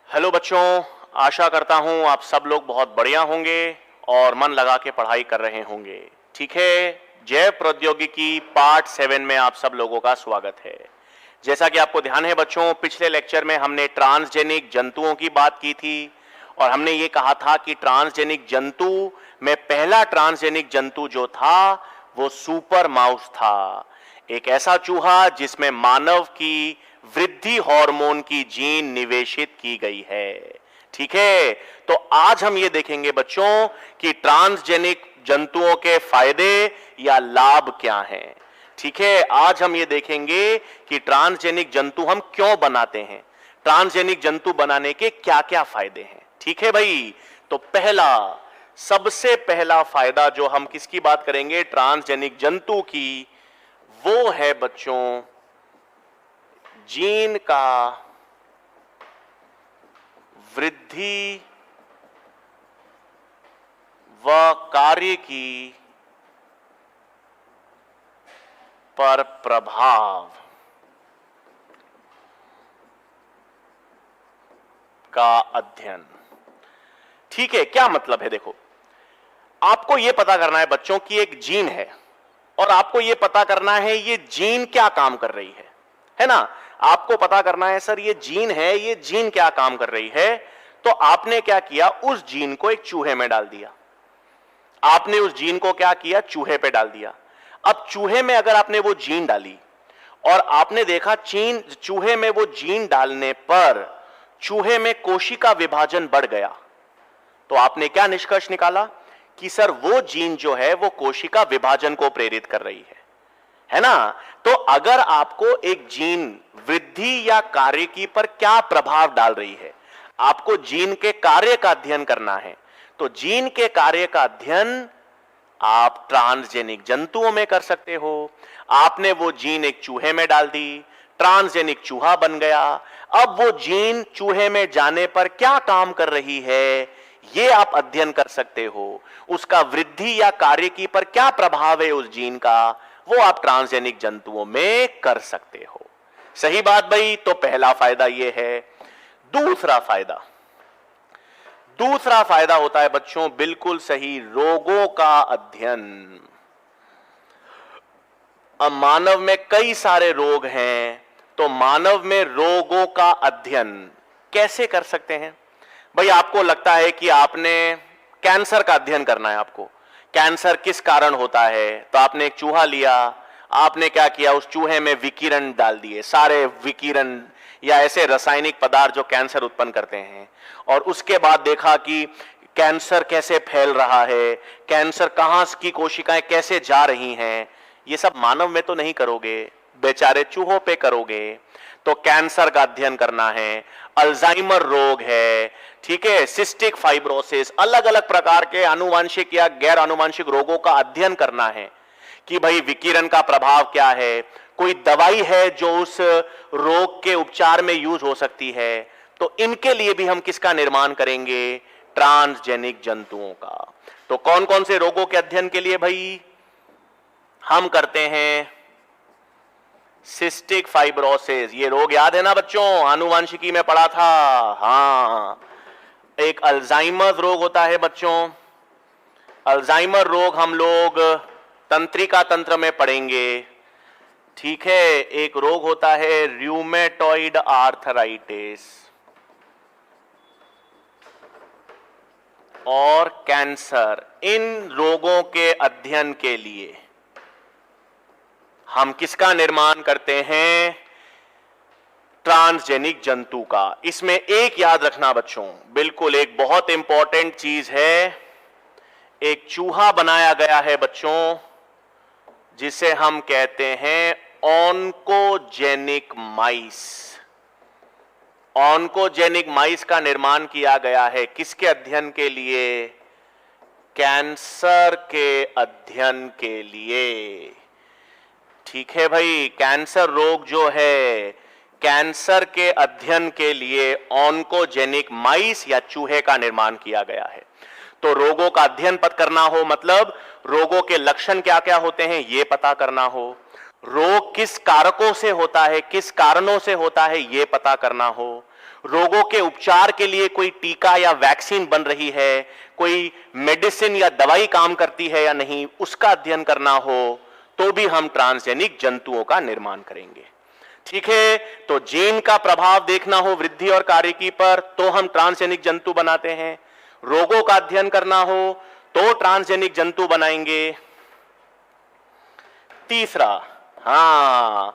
Hello बच्चों, आशा करता हूं आप सब लोग बहुत बढ़िया होंगे और मन लगा के पढ़ाई कर रहे होंगे। ठीक है, जैव प्रौद्योगिकी पार्ट 7 में आप सब लोगों का स्वागत है। जैसा कि आपको ध्यान है बच्चों, पिछले लेक्चर में हमने ट्रांसजेनिक जंतुओं की बात की थी और हमने ये कहा था कि ट्रांसजेनिक जंतु में पहला ट्रांसजेनिक जंतु जो था वो सुपर माउस था, एक ऐसा चूहा जिसमें मानव की वृद्धि हार्मोन की जीन निवेशित की गई है। ठीक है, तो आज हम ये देखेंगे बच्चों कि ट्रांसजेनिक जंतुओं के फायदे या लाभ क्या हैं। ठीक है, आज हम ये देखेंगे कि ट्रांसजेनिक जंतु हम क्यों बनाते हैं, ट्रांसजेनिक जंतु बनाने के क्या क्या फायदे हैं। ठीक है भाई, तो सबसे पहला फायदा जो हम किसकी बात करेंगे, ट्रांसजेनिक जंतु की, वो है बच्चों जीन का वृद्धि व कार्य की पर प्रभाव का अध्ययन। ठीक है, क्या मतलब है, देखो आपको यह पता करना है बच्चों कि एक जीन है और आपको यह पता करना है ये जीन क्या काम कर रही है ना। आपको पता करना है सर ये जीन है, ये जीन क्या काम कर रही है। तो आपने क्या किया, उस जीन को एक चूहे में डाल दिया। आपने उस जीन को क्या किया, चूहे पे डाल दिया। अब चूहे में अगर आपने वो जीन डाली और आपने देखा चूहे में वो जीन डालने पर चूहे में कोशिका विभाजन बढ़ गया, तो आपने क्या निष्कर्ष निकाला कि सर वो जीन जो है वो कोशिका विभाजन को प्रेरित कर रही है ना। तो अगर आपको एक जीन वृद्धि या कार्य की पर क्या प्रभाव डाल रही है, आपको जीन के कार्य का अध्ययन करना है, तो जीन के कार्य का अध्ययन आप ट्रांसजेनिक जंतुओं में कर सकते हो। आपने वो जीन एक चूहे में डाल दी, ट्रांसजेनिक चूहा बन गया। अब वो जीन चूहे में जाने पर क्या काम कर रही है, ये आप अध्ययन कर सकते हो। उसका वृद्धि या कार्य की पर क्या प्रभाव है उस जीन का, वो आप ट्रांसजेनिक जंतुओं में कर सकते हो। सही बात भाई, तो पहला फायदा ये है। दूसरा फायदा होता है बच्चों, बिल्कुल सही, रोगों का अध्ययन। अब मानव में कई सारे रोग हैं, तो मानव में रोगों का अध्ययन कैसे कर सकते हैं भाई। आपको लगता है कि आपने कैंसर का अध्ययन करना है, आपको कैंसर किस कारण होता है, तो आपने एक चूहा लिया, आपने क्या किया, उस चूहे में विकिरण डाल दिए, सारे विकिरण या ऐसे रासायनिक पदार्थ जो कैंसर उत्पन्न करते हैं, और उसके बाद देखा कि कैंसर कैसे फैल रहा है, कैंसर कहां की कोशिकाएं कैसे जा रही हैं। ये सब मानव में तो नहीं करोगे, बेचारे चूहों पे करोगे। तो कैंसर का अध्ययन करना है, अल्जाइमर रोग है, ठीक है, सिस्टिक फाइब्रोसिस, अलग अलग प्रकार के आनुवांशिक या गैर आनुवांशिक रोगों का अध्ययन करना है कि भाई विकिरण का प्रभाव क्या है, कोई दवाई है जो उस रोग के उपचार में यूज हो सकती है। तो इनके लिए भी हम किसका निर्माण करेंगे, ट्रांसजेनिक जंतुओं का। तो कौन कौन से रोगों के अध्ययन के लिए भाई हम करते हैं, सिस्टिक फाइब्रोसिस, ये रोग याद है ना बच्चों, आनुवांशिकी में पढ़ा था। हाँ, एक अल्जाइमर रोग होता है बच्चों, अल्जाइमर रोग हम लोग तंत्रिका तंत्र में पढ़ेंगे। ठीक है, एक रोग होता है रूमेटॉइड आर्थराइटिस और कैंसर। इन रोगों के अध्ययन के लिए हम किसका निर्माण करते हैं, ट्रांसजेनिक जंतु का। इसमें एक याद रखना बच्चों, बिल्कुल एक बहुत इंपॉर्टेंट चीज है, एक चूहा बनाया गया है बच्चों जिसे हम कहते हैं ऑन्कोजेनिक माइस। ऑन्कोजेनिक माइस का निर्माण किया गया है किसके अध्ययन के लिए, कैंसर के अध्ययन के लिए। ठीक है भाई, कैंसर रोग जो है, कैंसर के अध्ययन के लिए ऑन्कोजेनिक माइस या चूहे का निर्माण किया गया है। तो रोगों का अध्ययन पता करना हो, मतलब रोगों के लक्षण क्या क्या होते हैं ये पता करना हो, रोग किस कारकों से होता है, किस कारणों से होता है ये पता करना हो, रोगों के उपचार के लिए कोई टीका या वैक्सीन बन रही है, कोई मेडिसिन या दवाई काम करती है या नहीं, उसका अध्ययन करना हो तो भी हम ट्रांसजेनिक जंतुओं का निर्माण करेंगे। ठीक है, तो जीन का प्रभाव देखना हो वृद्धि और कार्यकी पर तो हम ट्रांसजेनिक जंतु बनाते हैं। रोगों का अध्ययन करना हो तो ट्रांसजेनिक जंतु बनाएंगे। तीसरा, हां,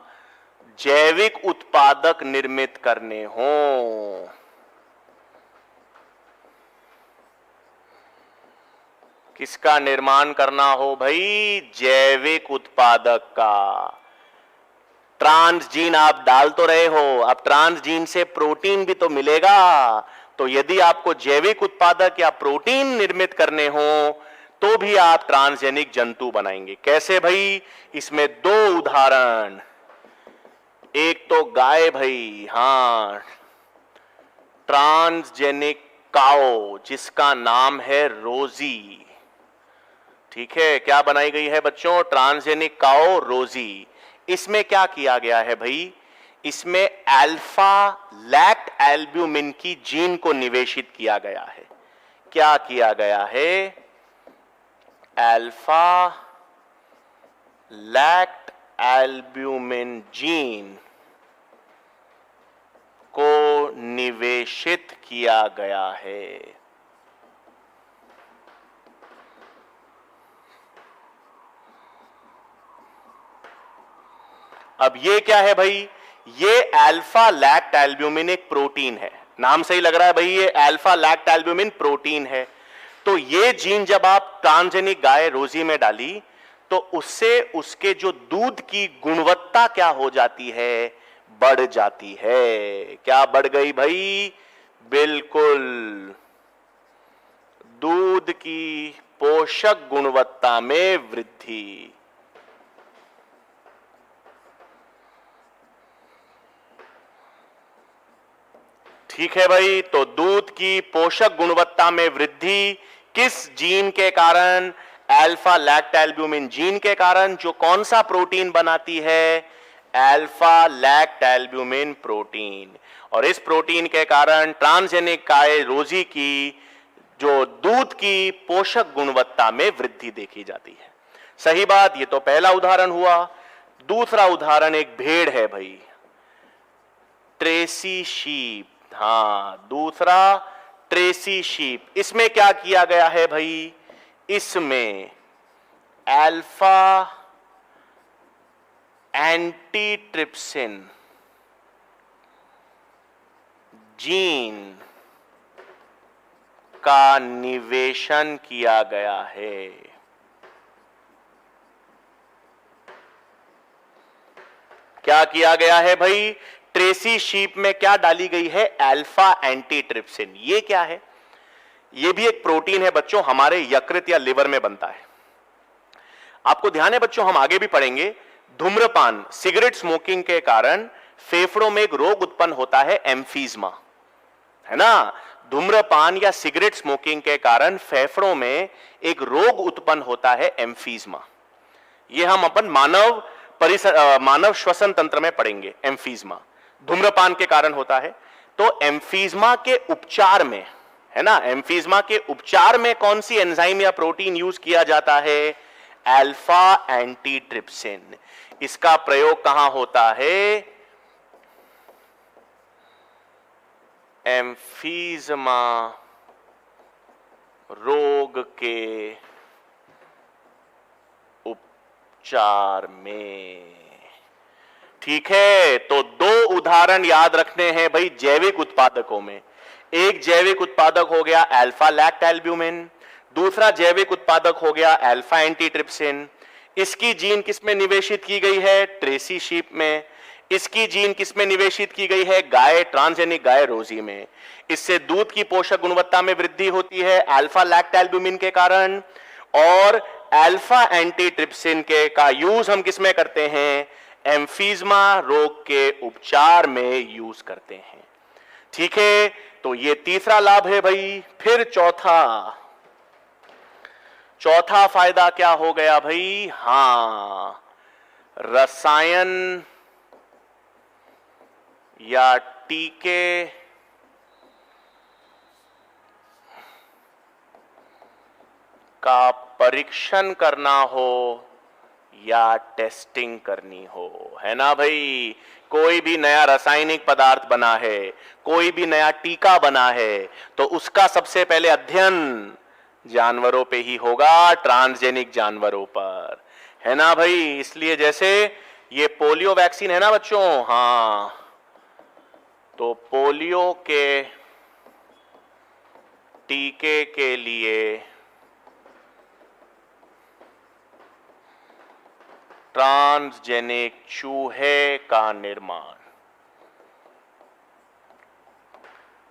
जैविक उत्पादक निर्मित करने हो, किसका निर्माण करना हो भाई? जैविक उत्पादक का। ट्रांसजीन आप डाल तो रहे हो, अब ट्रांसजीन से प्रोटीन भी तो मिलेगा। तो यदि आपको जैविक उत्पादक या प्रोटीन निर्मित करने हो तो भी आप ट्रांसजेनिक जंतु बनाएंगे। कैसे भाई? इसमें दो उदाहरण, एक तो गाय भाई, हां, ट्रांसजेनिक काओ जिसका नाम है रोजी। ठीक है, क्या बनाई गई है बच्चों? ट्रांसजेनिक काओ रोजी। इसमें क्या किया गया है भाई? इसमें अल्फा लैक्ट एल्ब्यूमिन की जीन को निवेशित किया गया है। क्या किया गया है? अल्फा लैक्ट एल्ब्यूमिन जीन को निवेशित किया गया है। अब ये क्या है भाई? ये अल्फा लैक्ट एल्ब्यूमिन एक प्रोटीन है। नाम से ही लग रहा है भाई ये अल्फा लैक्ट एल्ब्यूमिन प्रोटीन है। तो ये जीन जब आप ट्रांसजेनिक गाय रोजी में डाली तो उससे उसके जो दूध की गुणवत्ता क्या हो जाती है? बढ़ जाती है। क्या बढ़ गई भाई? बिल्कुल, दूध की पोषक गुणवत्ता में वृद्धि। ठीक है भाई, तो दूध की पोषक गुणवत्ता में वृद्धि किस जीन के कारण? अल्फा लैक्ट एल्ब्यूमिन जीन के कारण, जो कौन सा प्रोटीन बनाती है? Alpha lactalbumin protein. और इस प्रोटीन के कारण ट्रांसजेनिक गाय रोजी की जो दूध की पोषक गुणवत्ता में वृद्धि देखी जाती है। सही बात, ये तो पहला उदाहरण हुआ। दूसरा उदाहरण एक भेड़ है भाई, ट्रेसी शीप। हां, दूसरा ट्रेसी शीप। इसमें क्या किया गया है भाई? इसमें अल्फा एंटीट्रिप्सिन जीन का निवेशन किया गया है। क्या किया गया है भाई? ट्रेसी शीप में क्या डाली गई है? Alpha antitrypsin. ये क्या है? ये भी एक प्रोटीन है बच्चों, हमारे यकृत या लिवर में बनता है। आपको ध्यान है बच्चों, हम आगे भी पढ़ेंगे, धूम्रपान, सिगरेट स्मोकिंग के कारण फेफड़ों में एक रोग उत्पन्न होता है, एम्फीजमा, है ना? धूम्रपान या सिगरेट स्मोकिंग के कारण फेफड़ों में एक रोग उत्पन्न होता है, एम्फीजमा। यह हम अपन मानव श्वसन तंत्र में पढ़ेंगे। एम्फीजमा धूम्रपान के कारण होता है। तो एम्फीजमा के उपचार में, है ना, एम्फीजमा के उपचार में कौन सी एंजाइम या प्रोटीन यूज किया जाता है? Alpha antitrypsin. इसका प्रयोग कहां होता है? एम्फीजमा रोग के उपचार में। ठीक है, तो दो उदाहरण याद रखने हैं भाई जैविक उत्पादकों में। एक जैविक उत्पादक हो गया अल्फा लैक्ट एल्ब्यूमिन, दूसरा जैविक उत्पादक हो गया अल्फा एंटीट्रिप्सिन। इसकी जीन किसमें निवेशित की गई है? ट्रेसी शीप में। इसकी जीन किसमें निवेशित की गई है? गाय, ट्रांसजेनिक गाय रोजी में। इससे दूध की पोषक गुणवत्ता में वृद्धि होती है अल्फा लैक्ट एल्ब्यूमिन के कारण। और अल्फा एंटीट्रिप्सिन के का यूज हम किसमें करते हैं? एम्फीजमा रोग के उपचार में यूज करते हैं। ठीक है, तो ये तीसरा लाभ है भाई। फिर चौथा फायदा क्या हो गया भाई? हां, रसायन या टीके का परीक्षण करना हो या टेस्टिंग करनी हो, है ना भाई। कोई भी नया रासायनिक पदार्थ बना है, कोई भी नया टीका बना है, तो उसका सबसे पहले अध्ययन जानवरों पे ही होगा, ट्रांसजेनिक जानवरों पर, है ना भाई। इसलिए जैसे ये पोलियो वैक्सीन है ना बच्चों, हाँ, तो पोलियो के टीके के लिए ट्रांसजेनिक चूहे का निर्माण,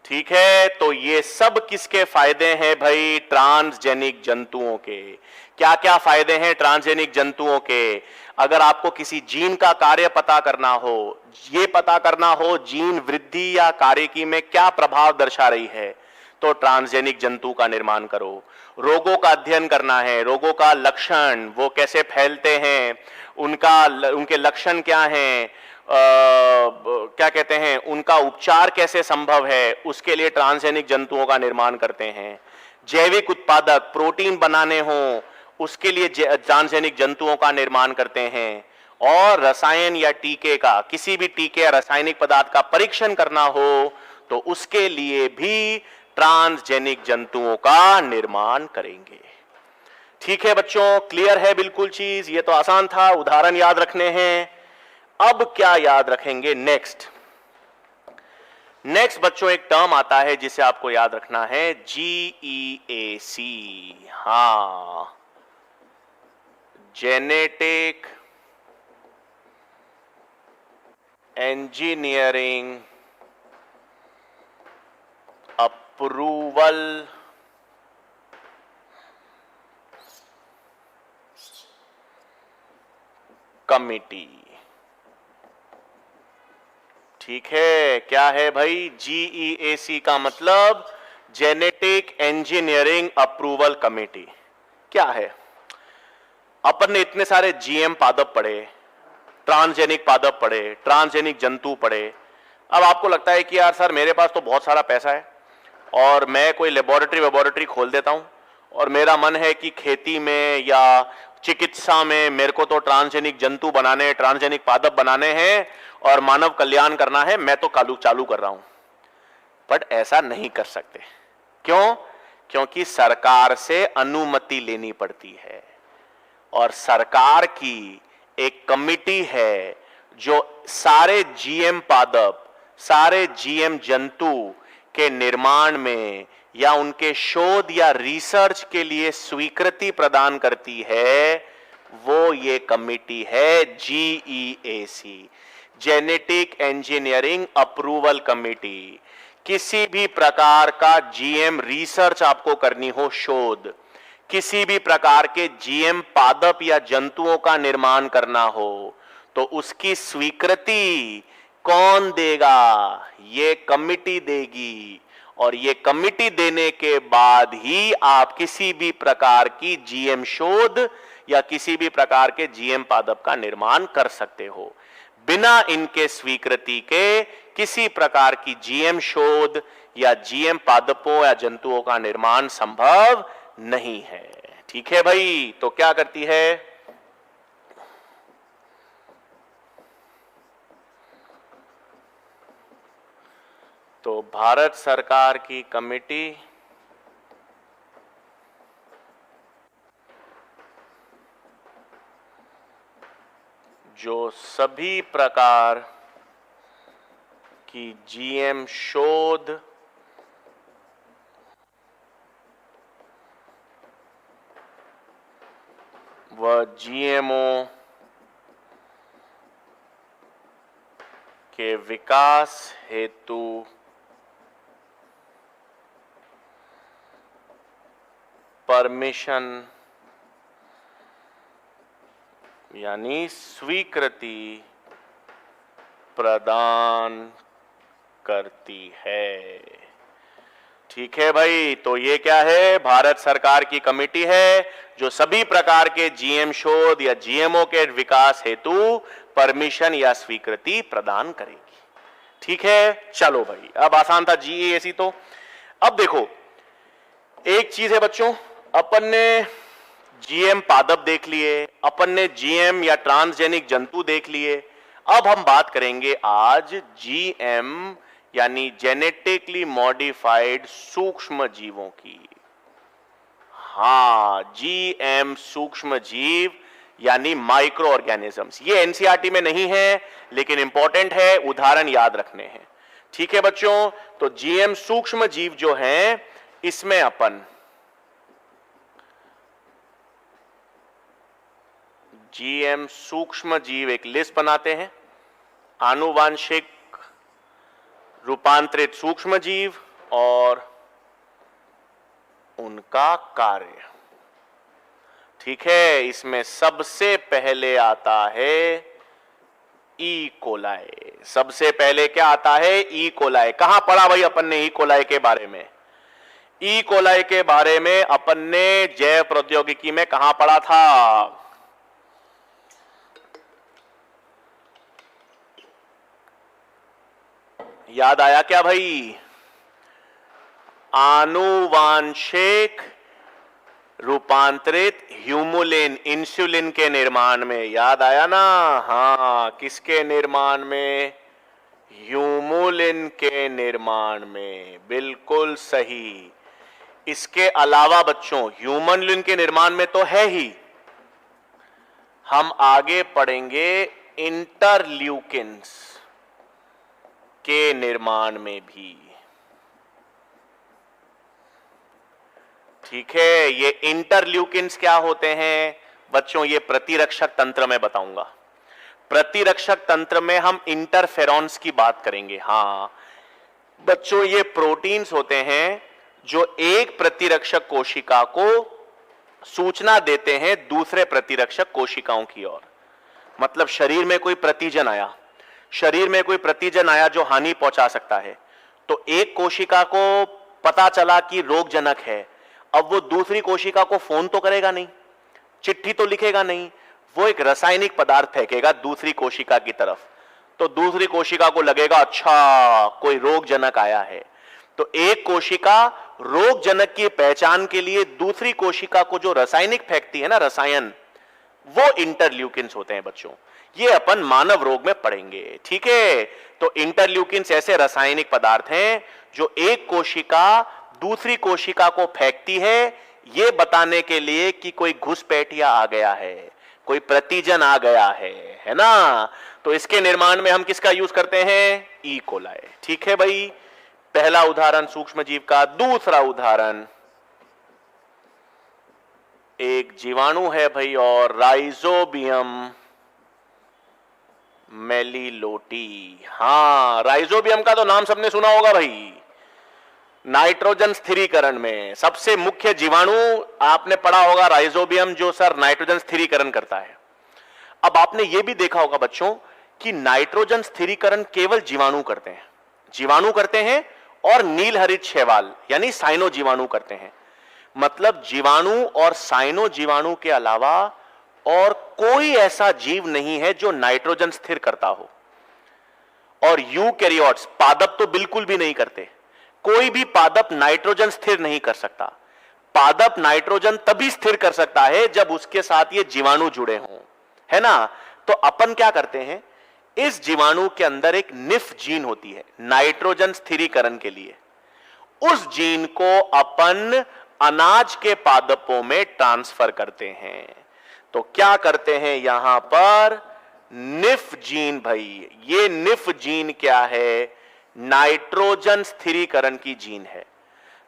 ठीक है। तो ये सब किसके फायदे हैं भाई, ट्रांसजेनिक जंतुओं के। क्या क्या फायदे हैं ट्रांसजेनिक जंतुओं के? अगर आपको किसी जीन का कार्य पता करना हो, ये पता करना हो जीन वृद्धि या कार्यकी में क्या प्रभाव दर्शा रही है, तो ट्रांसजेनिक जंतु का निर्माण करो। रोगों का अध्ययन करना है, रोगों का लक्षण, वो कैसे फैलते हैं, उनके लक्षण क्या हैं, क्या कहते हैं, उनका उपचार कैसे संभव है, उसके लिए ट्रांसजेनिक जंतुओं का निर्माण करते हैं। जैविक उत्पादक, प्रोटीन बनाने हो, उसके लिए ट्रांसजेनिक जंतुओं का निर्माण करते हैं। और रसायन या टीके का, किसी भी टीके या रासायनिक पदार्थ का परीक्षण करना हो, तो उसके लिए भी ट्रांसजेनिक जंतुओं का निर्माण करेंगे। ठीक है बच्चों, क्लियर है बिल्कुल चीज? ये तो आसान था, उदाहरण याद रखने हैं। अब क्या याद रखेंगे? नेक्स्ट बच्चों एक टर्म आता है जिसे आपको याद रखना है, GEAC। हां, जेनेटिक इंजीनियरिंग अप्रूवल कमिटी। ठीक है, क्या है भाई? GEAC का मतलब जेनेटिक इंजीनियरिंग अप्रूवल कमेटी। क्या है? अपन ने इतने सारे जीएम पादप पढ़े, ट्रांसजेनिक पादप पढ़े, ट्रांसजेनिक जंतु पढ़े। अब आपको लगता है कि यार सर मेरे पास तो बहुत सारा पैसा है और मैं कोई लेबोरेटरी खोल देता हूं और मेरा मन है कि खेती में या चिकित्सा में मेरे को तो ट्रांसजेनिक जंतु बनाने, ट्रांसजेनिक पादप बनाने हैं और मानव कल्याण करना है, मैं तो चालू कर रहा हूं। बट ऐसा नहीं कर सकते। क्यों? क्योंकि सरकार से अनुमति लेनी पड़ती है और सरकार की एक कमिटी है जो सारे जीएम पादप, सारे जीएम जंतु के निर्माण में या उनके शोध या रिसर्च के लिए स्वीकृति प्रदान करती है। वो ये कमिटी है GEAC, genetic engineering approval committee. किसी भी प्रकार का जीएम रिसर्च आपको करनी हो, शोध, किसी भी प्रकार के जीएम पादप या जंतुओं का निर्माण करना हो, तो उसकी स्वीकृति कौन देगा? ये कमिटी देगी। और ये कमिटी देने के बाद ही आप किसी भी प्रकार की जीएम शोध या किसी भी प्रकार के जीएम पादप का निर्माण कर सकते हो। बिना इनके स्वीकृति के किसी प्रकार की जीएम शोध या जीएम पादपों या जंतुओं का निर्माण संभव नहीं है। ठीक है भाई? तो क्या करती है? तो भारत सरकार की कमेटी जो सभी प्रकार की जीएम शोध व जीएमओ के विकास हेतु परमिशन यानी स्वीकृति प्रदान करती है। ठीक है भाई? तो ये क्या है? भारत सरकार की कमेटी है जो सभी प्रकार के जीएम शोध या जीएमओ के विकास हेतु परमिशन या स्वीकृति प्रदान करेगी। ठीक है, चलो भाई, अब आसान था GEAC। तो अब देखो, एक चीज है बच्चों, अपन ने जीएम पादप देख लिए, अपन ने जीएम या ट्रांसजेनिक जंतु देख लिए। अब हम बात करेंगे आज जीएम यानी जेनेटिकली मॉडिफाइड सूक्ष्म जीवों की। हाँ, जीएम सूक्ष्म जीव यानी माइक्रो ऑर्गेनिजम्स। ये एनसीईआरटी में नहीं है लेकिन इंपॉर्टेंट है, उदाहरण याद रखने हैं। ठीक है बच्चों, तो जीएम सूक्ष्म जीव जो हैं इसमें अपन जीएम सूक्ष्म जीव एक लिस्ट बनाते हैं। आनुवांशिक रूपांतरित सूक्ष्म जीव और उनका कार्य। ठीक है, इसमें सबसे पहले आता है ई कोलाई। सबसे पहले क्या आता है? E coli. कहां पढ़ा भाई अपन ने ई कोलाई के बारे में? ई कोलाई के बारे में अपन ने जैव प्रौद्योगिकी में कहां पढ़ा था? याद आया क्या भाई? आनुवांशिक रूपांतरित ह्यूमुलिन, इंसुलिन के निर्माण में। याद आया ना? हाँ, किसके निर्माण में? ह्यूमुलिन के निर्माण में। बिल्कुल सही। इसके अलावा बच्चों ह्यूमनलिन के निर्माण में तो है ही, हम आगे पढ़ेंगे इंटरल्यूकिन्स के निर्माण में भी। ठीक है, ये इंटरल्यूकिन्स क्या होते हैं बच्चों? ये प्रतिरक्षक तंत्र में बताऊंगा। प्रतिरक्षक तंत्र में हम इंटरफेरॉन्स की बात करेंगे। हाँ बच्चों, ये प्रोटीन्स होते हैं जो एक प्रतिरक्षक कोशिका को सूचना देते हैं दूसरे प्रतिरक्षक कोशिकाओं की ओर। मतलब शरीर में कोई प्रतिजन आया, शरीर में कोई प्रतिजन आया जो हानि पहुंचा सकता है, तो एक कोशिका को पता चला कि रोगजनक है। अब वो दूसरी कोशिका को फोन तो करेगा नहीं, चिट्ठी तो लिखेगा नहीं, वो एक रासायनिक पदार्थ फेंकेगा दूसरी कोशिका की तरफ। तो दूसरी कोशिका को लगेगा अच्छा कोई रोगजनक आया है। तो एक कोशिका रोगजनक की पहचान के लिए दूसरी कोशिका को जो रासायनिक फेंकती है ना, रसायन, वो इंटरल्यूकिन्स होते हैं बच्चों। ये अपन मानव रोग में पढ़ेंगे। ठीक है, तो इंटरल्यूकिन्स ऐसे रासायनिक पदार्थ हैं जो एक कोशिका दूसरी कोशिका को फेंकती है, ये बताने के लिए कि कोई घुसपैठिया आ गया है, कोई प्रतिजन आ गया है ना? तो इसके निर्माण में हम किसका यूज करते हैं? E coli. ठीक है भाई, पहला उदाहरण सूक्ष्म जीव का। दूसरा उदाहरण एक जीवाणु है भाई, और राइजोबियम मेलिलोटी। हाँ, राइजोबियम का तो नाम सबने सुना होगा भाई। नाइट्रोजन स्थिरीकरण में सबसे मुख्य जीवाणु आपने पढ़ा होगा राइजोबियम, जो सर नाइट्रोजन स्थिरीकरण करता है। अब आपने यह भी देखा होगा बच्चों कि नाइट्रोजन स्थिरीकरण केवल जीवाणु करते हैं, जीवाणु करते हैं, और नील हरित शैवाल यानी साइनो जीवाणु करते हैं। मतलब जीवाणु और साइनो जीवाणु के अलावा और कोई ऐसा जीव नहीं है जो नाइट्रोजन स्थिर करता हो। और यूकैरियोट्स, पादप तो बिल्कुल भी नहीं करते। कोई भी पादप नाइट्रोजन स्थिर नहीं कर सकता। पादप नाइट्रोजन तभी स्थिर कर सकता है जब उसके साथ ये जीवाणु जुड़े हों, है ना? तो अपन क्या करते हैं, इस जीवाणु के अंदर एक निफ जीन होती है नाइट्रोजन स्थिरीकरण के लिए। उस जीन को अपन अनाज के पादपों में ट्रांसफर करते हैं। तो क्या करते हैं यहां पर? निफ जीन भाई। ये निफ जीन क्या है? नाइट्रोजन स्थिरीकरण की जीन है।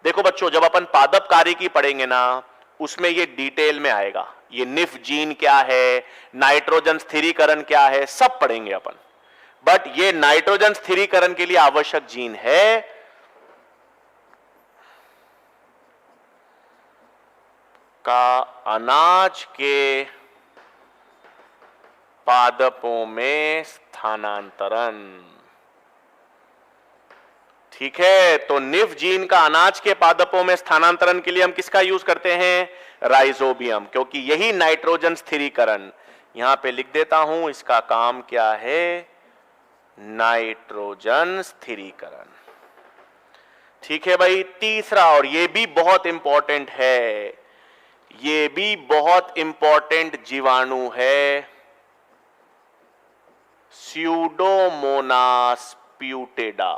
देखो बच्चों, जब अपन पादप कार्य की पढ़ेंगे ना, उसमें ये डिटेल में आएगा। ये निफ जीन क्या है, नाइट्रोजन स्थिरीकरण क्या है, सब पढ़ेंगे अपन। बट ये नाइट्रोजन स्थिरीकरण के लिए आवश्यक जीन है। का अनाज के पादपों में स्थानांतरण। ठीक है, तो निफ जीन का अनाज के पादपों में स्थानांतरण के लिए हम किसका यूज करते हैं? राइजोबियम, क्योंकि यही नाइट्रोजन स्थिरीकरण, यहां पे लिख देता हूं इसका काम क्या है, नाइट्रोजन स्थिरीकरण। ठीक है भाई। तीसरा, और यह भी बहुत इंपॉर्टेंट है, ये भी बहुत इंपॉर्टेंट जीवाणु है, स्यूडोमोनास प्यूटेडा।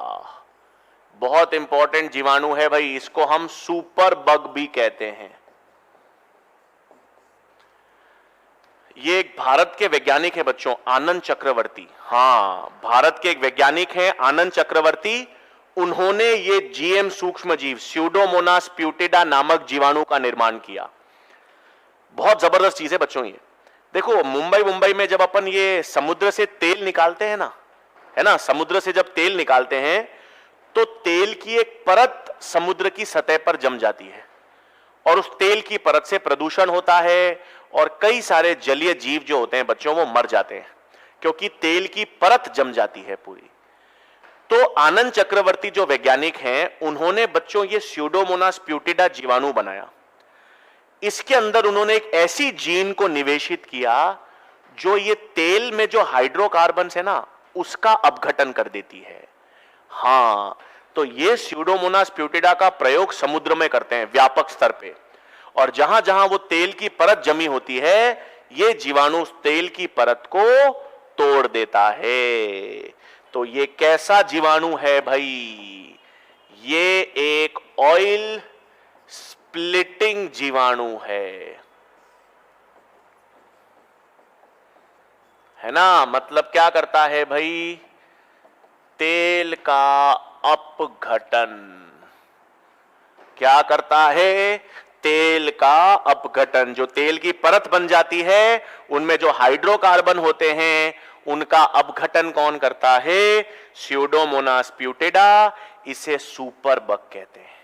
बहुत इंपॉर्टेंट जीवाणु है भाई, इसको हम सुपर बग भी कहते हैं। ये एक भारत के वैज्ञानिक है बच्चों, आनंद चक्रवर्ती। हां, भारत के एक वैज्ञानिक हैं आनंद चक्रवर्ती। उन्होंने ये जीएम सूक्ष्म जीव स्यूडोमोनास प्यूटेडा नामक जीवाणु का निर्माण किया। बहुत जबरदस्त चीज है बच्चों ये। देखो मुंबई में जब अपन ये समुद्र से तेल निकालते हैं ना, है ना, समुद्र से जब तेल निकालते हैं तो तेल की एक परत समुद्र की सतह पर जम जाती है और उस तेल की परत से प्रदूषण होता है और कई सारे जलीय जीव जो होते हैं बच्चों वो मर जाते हैं क्योंकि तेल की परत जम जाती है पूरी। तो आनंद चक्रवर्ती जो वैज्ञानिक हैं उन्होंने बच्चों ये स्यूडोमोनास प्यूटेडा जीवाणु बनाया। इसके अंदर उन्होंने एक ऐसी जीन को निवेशित किया जो ये तेल में जो हाइड्रोकार्बन है ना उसका अपघटन कर देती है। हां, तो ये स्यूडोमोनास प्यूटेडा का प्रयोग समुद्र में करते हैं व्यापक स्तर पे, और जहां जहां वो तेल की परत जमी होती है ये जीवाणु उस तेल की परत को तोड़ देता है। तो ये कैसा जीवाणु है भाई? ये एक ऑयल स्प्लिटिंग जीवाणु है ना। मतलब क्या करता है भाई? तेल का अपघटन। क्या करता है? तेल का अपघटन। जो तेल की परत बन जाती है उनमें जो हाइड्रोकार्बन होते हैं उनका अपघटन कौन करता है? स्यूडोमोनास प्यूटेडा। इसे सुपर बग कहते हैं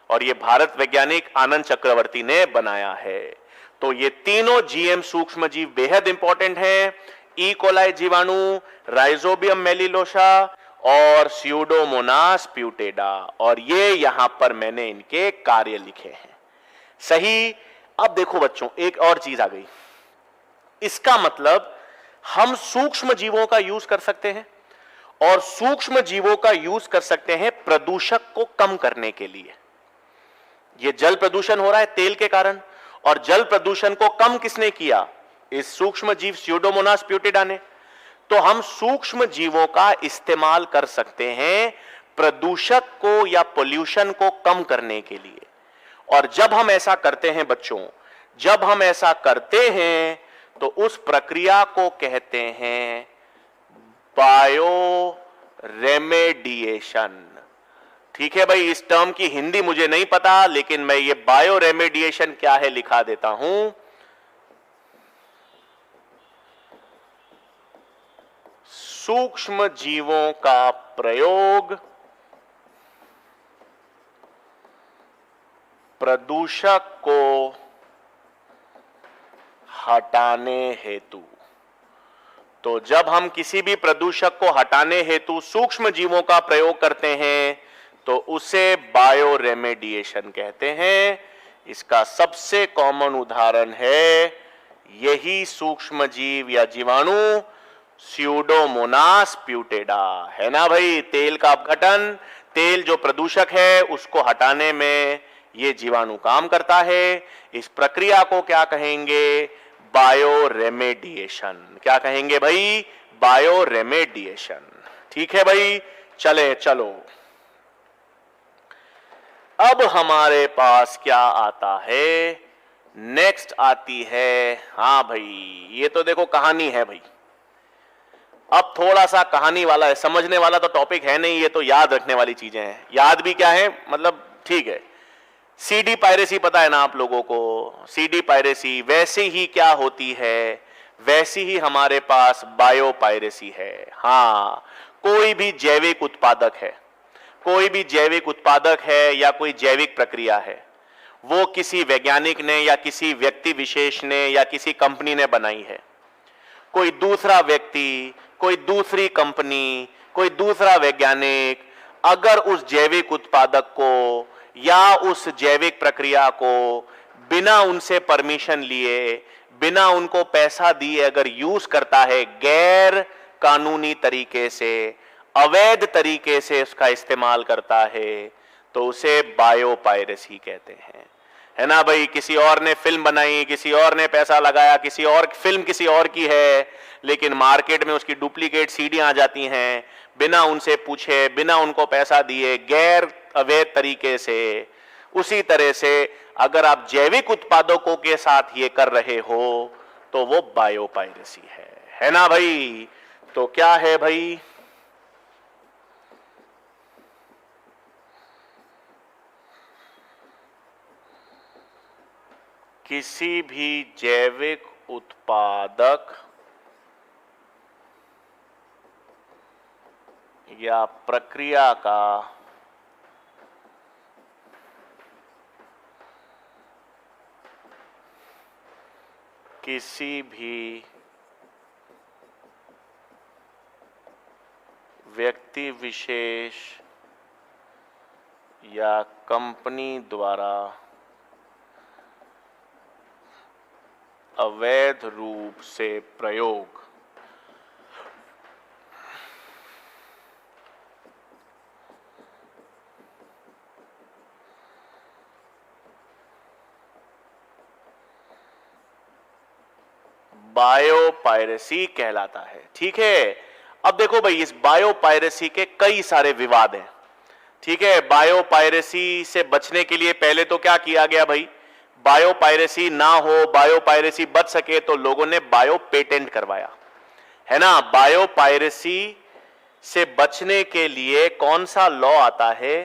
और ये भारत वैज्ञानिक आनंद चक्रवर्ती ने बनाया है। तो ये तीनों जीएम सूक्ष्म जीव बेहद इंपॉर्टेंट हैं। ई कोलाई जीवाणु, राइजोबियम मेलिलोसा और स्यूडोमोनास प्यूटेडा, और ये यहां पर मैंने इनके कार्य लिखे हैं। सही। अब देखो बच्चों एक और चीज आ गई। इसका मतलब हम सूक्ष्म जीवों का यूज कर सकते हैं और सूक्ष्म जीवों का यूज कर सकते हैं प्रदूषक को कम करने के लिए। ये जल प्रदूषण हो रहा है तेल के कारण, और जल प्रदूषण को कम किसने किया? इस सूक्ष्म जीव स्यूडोमोनास प्यूटेडा ने। तो हम सूक्ष्म जीवों का इस्तेमाल कर सकते हैं प्रदूषक को या पोल्यूशन को कम करने के लिए। और जब हम ऐसा करते हैं बच्चों, जब हम ऐसा करते हैं तो उस प्रक्रिया को कहते हैं बायो रेमेडिएशन। ठीक है भाई, इस टर्म की हिंदी मुझे नहीं पता, लेकिन मैं ये बायो रेमेडिएशन क्या है लिखा देता हूं। सूक्ष्म जीवों का प्रयोग प्रदूषक को हटाने हेतु। तो जब हम किसी भी प्रदूषक को हटाने हेतु सूक्ष्म जीवों का प्रयोग करते हैं तो उसे बायो रेमेडिएशन कहते हैं। इसका सबसे कॉमन उदाहरण है यही सूक्ष्म जीव या जीवाणु स्यूडोमोनास प्यूटेडा, है ना भाई। तेल का अपघटन, तेल जो प्रदूषक है उसको हटाने में ये जीवाणु काम करता है। इस प्रक्रिया को क्या कहेंगे? Bio remediation. क्या कहेंगे भाई? Bio remediation. ठीक है भाई, चलो अब हमारे पास क्या आता है? नेक्स्ट आती है, हां भाई ये तो देखो कहानी है भाई। अब थोड़ा सा कहानी वाला है, समझने वाला तो टॉपिक है नहीं, ये तो याद रखने वाली चीजें हैं। याद भी क्या है मतलब, ठीक है। सीडी पायरेसी पता है ना आप लोगों को? सीडी पायरेसी वैसे ही क्या होती है, वैसी ही हमारे पास बायो पायरेसी है। हां, कोई भी जैविक उत्पादक है, कोई भी जैविक उत्पादक है या कोई जैविक प्रक्रिया है, वो किसी वैज्ञानिक ने या किसी व्यक्ति विशेष ने या किसी कंपनी ने बनाई है। कोई दूसरा व्यक्ति, कोई दूसरी कंपनी, कोई दूसरा वैज्ञानिक अगर उस जैविक उत्पादक को या उस जैविक प्रक्रिया को बिना उनसे परमिशन लिए, बिना उनको पैसा दिए अगर यूज करता है, गैर कानूनी तरीके से, अवैध तरीके से उसका इस्तेमाल करता है, तो उसे बायो पायरेसी कहते हैं, है ना भाई, किसी और ने फिल्म बनाई, किसी और ने पैसा लगाया, किसी और फिल्म किसी और की है, लेकिन मार्केट में उसकी डुप्लीकेट सीडी आ जाती हैं बिना उनसे पूछे, बिना उनको पैसा दिए, गैर अवैध तरीके से। उसी तरह से अगर आप जैविक उत्पादकों के साथ ये कर रहे हो तो वो बायोपायरेसी है ना भाई। तो क्या है भाई, किसी भी जैविक उत्पादक या प्रक्रिया का किसी भी व्यक्ति विशेष या कंपनी द्वारा अवैध रूप से प्रयोग बायोपायरेसी कहलाता है। ठीक है, अब देखो भाई, इस बायोपायरेसी के कई सारे विवाद हैं। ठीक है, बायोपायरेसी से बचने के लिए पहले तो क्या किया गया भाई, बायोपायरेसी ना हो, बायोपायरेसी बच सके तो लोगों ने बायो पेटेंट करवाया, है ना। बायोपायरेसी से बचने के लिए कौन सा लॉ आता है,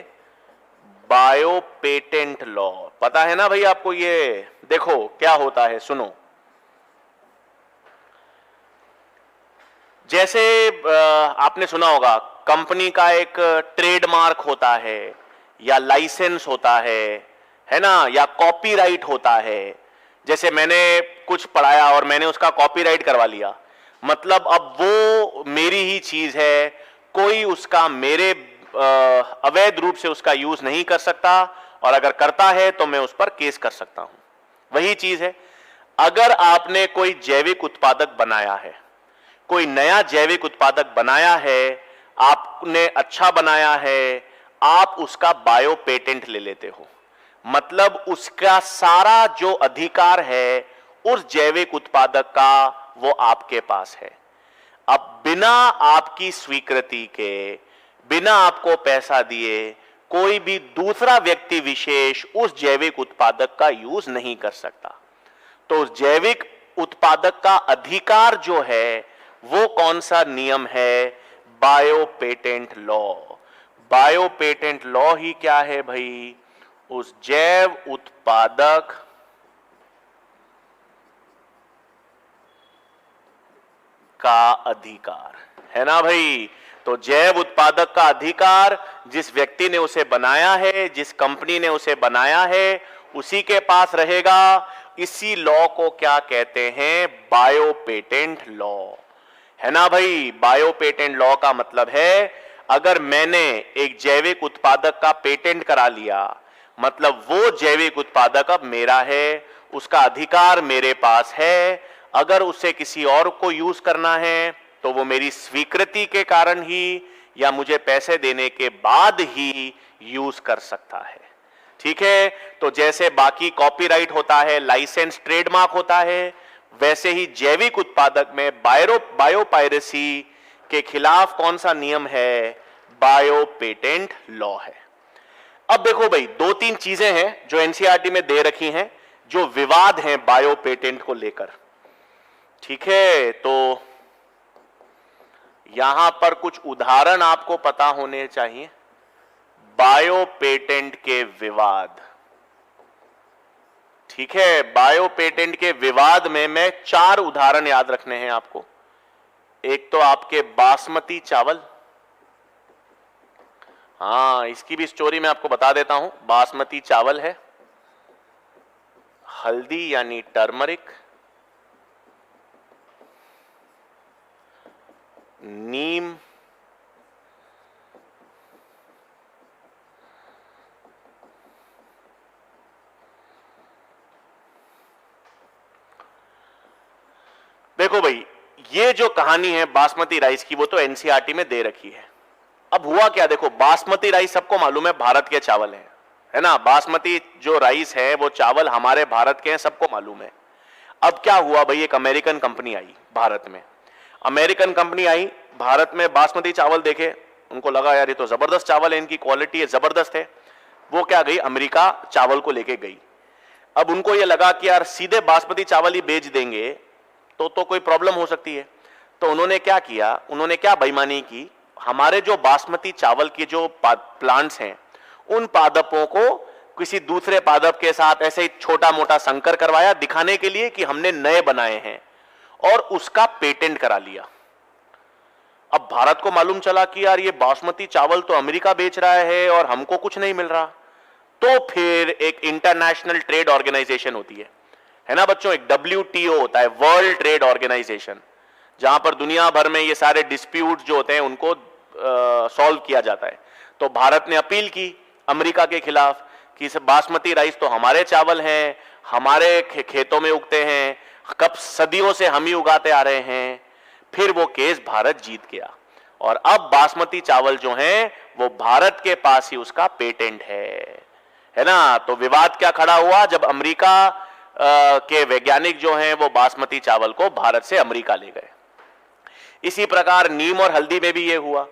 बायो पेटेंट लॉ, पता है ना भाई आपको। ये देखो क्या होता है, सुनो। जैसे आपने सुना होगा, कंपनी का एक ट्रेडमार्क होता है या लाइसेंस होता है ना, या कॉपीराइट होता है। जैसे मैंने कुछ पढ़ाया और मैंने उसका कॉपीराइट करवा लिया, मतलब अब वो मेरी ही चीज है, कोई उसका मेरे अवैध रूप से उसका यूज नहीं कर सकता, और अगर करता है तो मैं उस पर केस कर सकता हूं। वही चीज है, अगर आपने कोई जैविक उत्पादक बनाया है, कोई नया जैविक उत्पादक बनाया है, आपने अच्छा बनाया है, आप उसका बायो पेटेंट ले लेते हो, मतलब उसका सारा जो अधिकार है उस जैविक उत्पादक का वो आपके पास है। अब बिना आपकी स्वीकृति के, बिना आपको पैसा दिए, कोई भी दूसरा व्यक्ति विशेष उस जैविक उत्पादक का यूज नहीं कर सकता। तो उस जैविक उत्पादक का अधिकार जो है वो कौन सा नियम है, bio patent law. Bio patent law ही क्या है भाई, उस जैव उत्पादक का अधिकार, है ना भाई। तो जैव उत्पादक का अधिकार जिस व्यक्ति ने उसे बनाया है, जिस कंपनी ने उसे बनाया है, उसी के पास रहेगा। इसी लॉ को क्या कहते हैं, बायो पेटेंट लॉ, है ना भाई। बायो पेटेंट लॉ का मतलब है, अगर मैंने एक जैविक उत्पादक का पेटेंट करा लिया, मतलब वो जैविक उत्पादक अब मेरा है, उसका अधिकार मेरे पास है। अगर उसे किसी और को यूज करना है तो वो मेरी स्वीकृति के कारण ही या मुझे पैसे देने के बाद ही यूज कर सकता है। ठीक है, तो जैसे बाकी कॉपीराइट होता है, लाइसेंस, ट्रेडमार्क होता है, वैसे ही जैविक उत्पादक में बायोपायरेसी के खिलाफ कौन सा नियम है, बायो पेटेंट लॉ है। अब देखो भाई, दो तीन चीजें हैं जो एनसीईआरटी में दे रखी हैं, जो विवाद हैं बायो पेटेंट को लेकर। ठीक है, तो यहां पर कुछ उदाहरण आपको पता होने चाहिए बायो पेटेंट के विवाद। ठीक है, बायो पेटेंट के विवाद में मैं 4 उदाहरण याद रखने हैं आपको। एक तो आपके बासमती चावल, हाँ इसकी भी स्टोरी मैं आपको बता देता हूं। बासमती चावल है, हल्दी यानी टर्मरिक, नीम, देखो भाई, ये जो कहानी है बासमती राइस की वो तो एनसीईआरटी में दे रखी है। अब हुआ क्या, देखो बासमती राइस सबको मालूम है भारत के चावल हैं, है ना। बासमती जो राइस है वो चावल हमारे भारत के हैं, सबको मालूम है। अब क्या हुआ भाई, एक अमेरिकन कंपनी आई भारत में, अमेरिकन कंपनी आई भारत में, बासमती चावल देखे, उनको लगा यार ये तो जबरदस्त चावल है, इनकी क्वालिटी है, जबरदस्त है। वो क्या गई, अमेरिका चावल को लेके गई। अब उनको ये लगा कि यार सीधे बासमती चावल ही बेच देंगे तो कोई प्रॉब्लम हो सकती है। तो उन्होंने क्या किया, उन्होंने क्या बेईमानी की, हमारे जो बासमती चावल के जो प्लांट्स हैं उन पादपों को किसी दूसरे पादप के साथ ऐसे ही छोटा मोटा संकर करवाया, दिखाने के लिए कि हमने नए बनाए हैं, और उसका पेटेंट करा लिया। अब भारत को मालूम चला कि यार ये बासमती चावल तो अमेरिका बेच रहा है और हमको कुछ नहीं मिल रहा। तो फिर एक इंटरनेशनल ट्रेड ऑर्गेनाइजेशन होती है ना बच्चों, एक WTO होता है, वर्ल्ड ट्रेड ऑर्गेनाइजेशन, जहां पर दुनिया भर में ये सारे डिस्प्यूट जो होते हैं उनको सॉल्व किया जाता है। तो भारत ने अपील की अमेरिका के खिलाफ कि बासमती राइस तो हमारे चावल हैं, हमारे खेतों में उगते हैं, कब सदियों से हम ही उगाते आ रहे हैं। फिर वो केस भारत जीत गया और अब बासमती चावल जो हैं वो भारत के पास ही उसका पेटेंट है ना। तो विवाद क्या खड़ा हुआ, जब अमेरिका के वैज्ञानिक जो हैं वो बासमती चावल को भारत से अमेरिका ले गए। इसी प्रकार नीम और हल्दी में भी ये हुआ।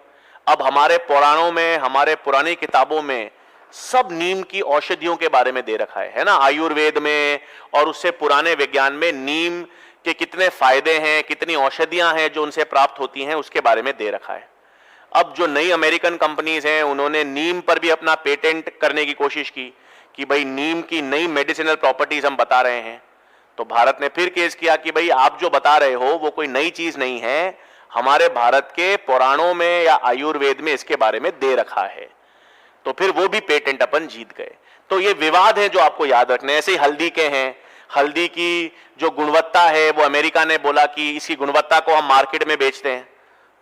अब हमारे पुराणों में, हमारे पुरानी किताबों में सब नीम की औषधियों के बारे में दे रखा है ना, आयुर्वेद में और उससे पुराने विज्ञान में नीम के कितने फायदे हैं, कितनी औषधियां हैं जो उनसे प्राप्त होती हैं, उसके बारे में दे रखा है। अब जो नई अमेरिकन कंपनीज हैं उन्होंने नीम पर भी अपना पेटेंट करने की कोशिश की कि भाई नीम की नई मेडिसिनल प्रॉपर्टीज हम बता रहे हैं। तो भारत ने फिर केस किया कि भाई आप जो बता रहे हो वो कोई नई चीज नहीं है, हमारे भारत के पुराणों में या आयुर्वेद में इसके बारे में दे रखा है। तो फिर वो भी पेटेंट अपन जीत गए। तो ये विवाद है जो आपको याद रखने। ऐसे ही हल्दी के हैं, हल्दी की जो गुणवत्ता है वो अमेरिका ने बोला कि इसकी गुणवत्ता को हम मार्केट में बेचते हैं।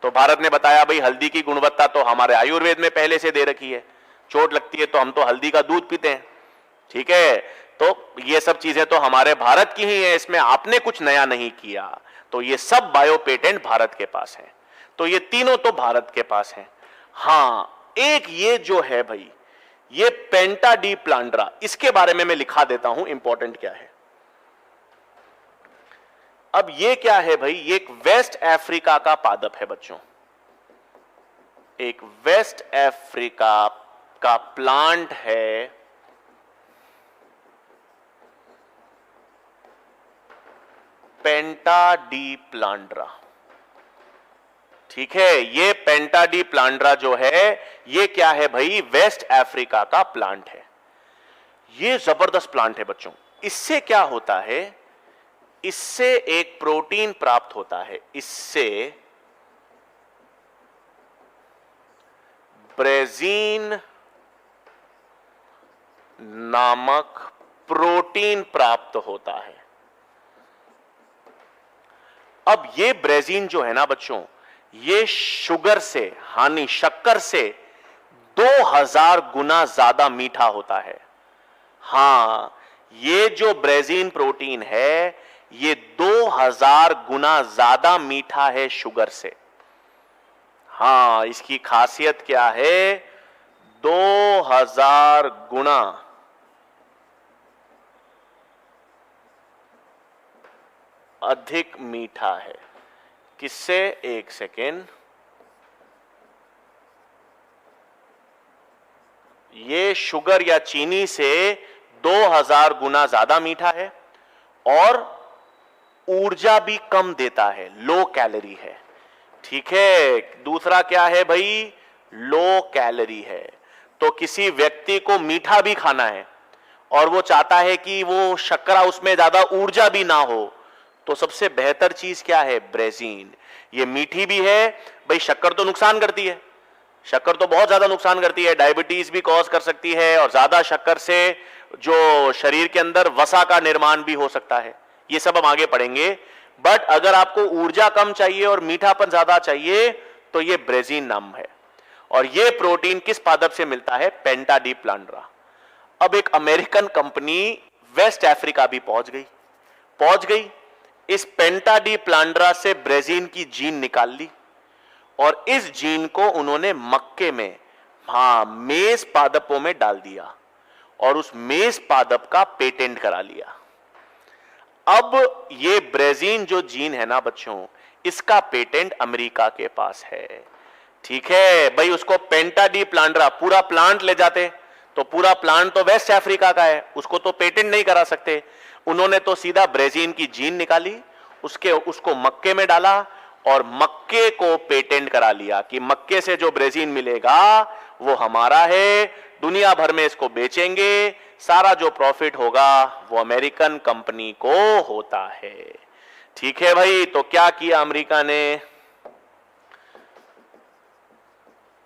तो भारत ने बताया भाई हल्दी की गुणवत्ता तो हमारे आयुर्वेद में पहले से दे रखी है, चोट लगती है तो हम तो हल्दी का दूध पीते हैं, ठीक है। तो ये सब चीजें तो हमारे भारत की ही है, इसमें आपने कुछ नया नहीं किया। तो ये सब बायो पेटेंट भारत के पास है। तो ये तीनों तो भारत के पास हैं। हाँ, एक ये जो है भाई, ये पेंटा डी प्लांड्रा, इसके बारे में मैं लिखा देता हूं इंपॉर्टेंट क्या है। अब ये क्या है भाई, ये एक वेस्ट अफ्रीका का पादप है बच्चों, एक वेस्ट अफ्रीका का प्लांट है, पेंटा डी प्लांड्रा, ठीक है। ये पेंटा डी प्लांड्रा जो है ये क्या है भाई, वेस्ट अफ्रीका का प्लांट है। ये जबरदस्त प्लांट है बच्चों। इससे क्या होता है, इससे एक प्रोटीन प्राप्त होता है, इससे ब्रेजीन नामक प्रोटीन प्राप्त होता है। अब ये ब्रेजीन जो है ना बच्चों, ये शुगर से, हानि शक्कर से 2000 गुना ज्यादा मीठा होता है। हां, ये जो ब्रेजीन प्रोटीन है ये 2000 गुना ज्यादा मीठा है शुगर से। हां, इसकी खासियत क्या है, 2000 गुना अधिक मीठा है। किससे, एक सेकेंड, ये शुगर या चीनी से 2000 गुना ज्यादा मीठा है और ऊर्जा भी कम देता है, लो कैलोरी है, ठीक है। दूसरा क्या है भाई, लो कैलोरी है। तो किसी व्यक्ति को मीठा भी खाना है और वो चाहता है कि वो शक्करा उसमें ज्यादा ऊर्जा भी ना हो, तो सबसे बेहतर चीज क्या है, ब्रेजीन। ये मीठी भी है भाई, शक्कर तो नुकसान करती है, शक्कर तो बहुत ज्यादा नुकसान करती है, डायबिटीज भी कॉज कर सकती है और ज्यादा शक्कर से जो शरीर के अंदर वसा का निर्माण भी हो सकता है, ये सब हम आगे पढ़ेंगे। बट अगर आपको ऊर्जा कम चाहिए और मीठापन ज्यादा चाहिए तो ये ब्रेजीन नाम है। और ये प्रोटीन किस पादप से मिलता है, पेंटा डी प्लांड्रा। अब एक अमेरिकन कंपनी वेस्ट अफ्रीका भी पहुंच गई, इस पेंटा डी प्लांड्रा से ब्रेजीन की जीन निकाल ली और इस जीन को उन्होंने मक्के में, मेज पादपों में डाल दिया और उस मेज पादप का पेटेंट करा लिया। अब ये ब्रेजीन जो जीन है ना बच्चों, इसका पेटेंट अमेरिका के पास है। ठीक है भाई, उसको पेंटा डी प्लांड्रा, पूरा प्लांट ले जाते तो पूरा प्लांट तो वेस्ट अफ्रीका का है, उसको तो पेटेंट नहीं करा सकते। उन्होंने तो सीधा ब्रेजीन की जीन निकाली, उसको मक्के में डाला और मक्के को पेटेंट करा लिया कि मक्के से जो ब्रेजीन मिलेगा वो हमारा है, दुनिया भर में इसको बेचेंगे, सारा जो प्रॉफिट होगा वो अमेरिकन कंपनी को होता है। ठीक है भाई, तो क्या किया अमेरिका ने?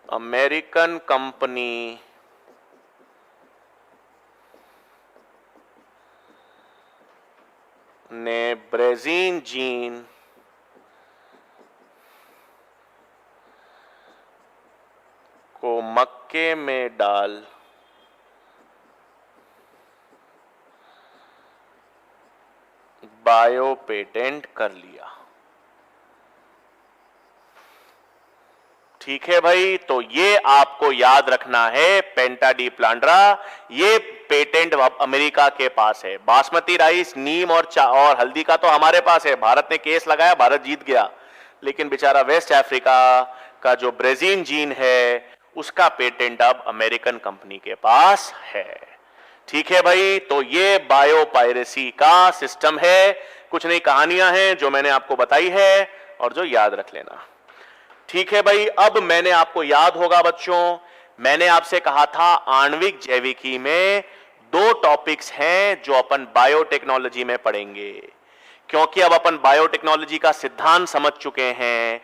अमेरिकन कंपनी ने ब्रेजीन जीन को मक्के में डाल बायो पेटेंट कर लिया। ठीक है भाई, तो ये आपको याद रखना है, पेंटा डी प्लांड्रा, ये पेटेंट अमेरिका के पास है। बासमती राइस, नीम और हल्दी का तो हमारे पास है, भारत ने केस लगाया, भारत जीत गया, लेकिन बेचारा वेस्ट अफ्रीका का जो ब्रेजीन जीन है उसका पेटेंट अब अमेरिकन कंपनी के पास है। ठीक है भाई, तो ये बायो पायरेसी का सिस्टम है। कुछ नई कहानियां हैं जो मैंने आपको बताई है और जो याद रख लेना। ठीक है भाई, अब मैंने आपको याद होगा बच्चों, मैंने आपसे कहा था आणविक जैविकी में 2 टॉपिक्स हैं जो अपन बायोटेक्नोलॉजी में पढ़ेंगे, क्योंकि अब अपन बायोटेक्नोलॉजी का सिद्धांत समझ चुके हैं।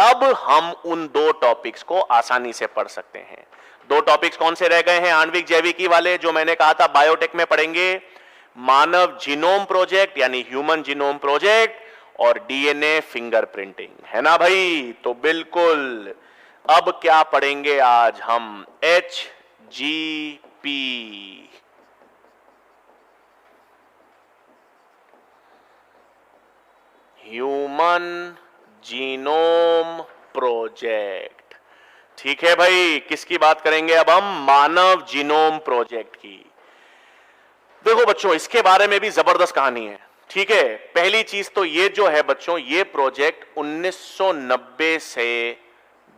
अब हम उन 2 टॉपिक्स को आसानी से पढ़ सकते हैं। 2 टॉपिक्स कौन से रह गए हैं आणविक जैविकी वाले, जो मैंने कहा था बायोटेक में पढ़ेंगे? मानव जीनोम प्रोजेक्ट यानी ह्यूमन जीनोम प्रोजेक्ट और डीएनए फिंगरप्रिंटिंग, है ना भाई? तो बिल्कुल, अब क्या पढ़ेंगे आज हम? HGP, human genome project. ठीक है भाई, किसकी बात करेंगे अब हम? मानव जीनोम प्रोजेक्ट की। देखो बच्चों, इसके बारे में भी जबरदस्त कहानी है। ठीक है, पहली चीज तो ये जो है बच्चों, ये प्रोजेक्ट 1990 से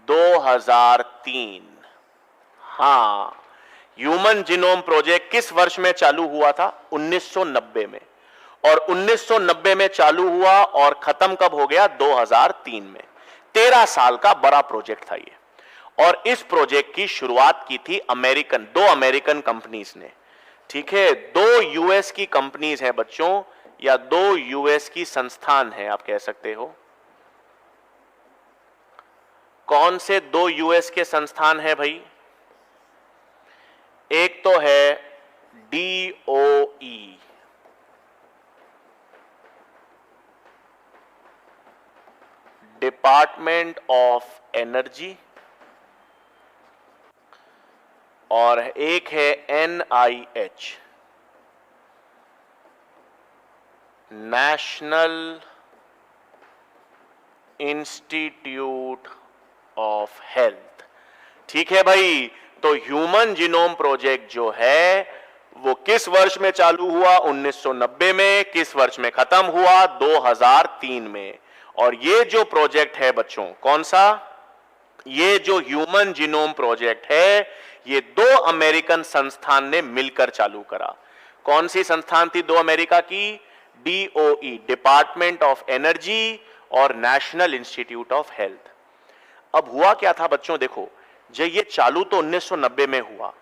2003, हाँ, ह्यूमन जीनोम प्रोजेक्ट किस वर्ष में चालू हुआ था? 1990 में। और 1990 में चालू हुआ और खत्म कब हो गया? 2003 में। 13 साल का बड़ा प्रोजेक्ट था ये। और इस प्रोजेक्ट की शुरुआत की थी दो अमेरिकन कंपनीज ने। ठीक है, 2 यूएस की कंपनीज हैं बच्चों, या 2 यूएस की संस्थान है, आप कह सकते हो। कौन से 2 यूएस के संस्थान है भाई? एक तो है DOE, डिपार्टमेंट ऑफ एनर्जी, और एक है NIH, national institute of health. ठीक है भाई, तो ह्यूमन जीनोम प्रोजेक्ट जो है वो किस वर्ष में चालू हुआ? 1990 में। किस वर्ष में खत्म हुआ? 2003 में। और ये जो प्रोजेक्ट है बच्चों, कौन सा? ये जो ह्यूमन जीनोम प्रोजेक्ट है, ये 2 अमेरिकन संस्थान ने मिलकर चालू करा। कौन सी संस्थान थी 2 अमेरिका की? DOE, डिपार्टमेंट ऑफ एनर्जी, और नेशनल इंस्टीट्यूट ऑफ हेल्थ। अब हुआ क्या था बच्चों, देखो, जब ये चालू तो 1990 में हुआ,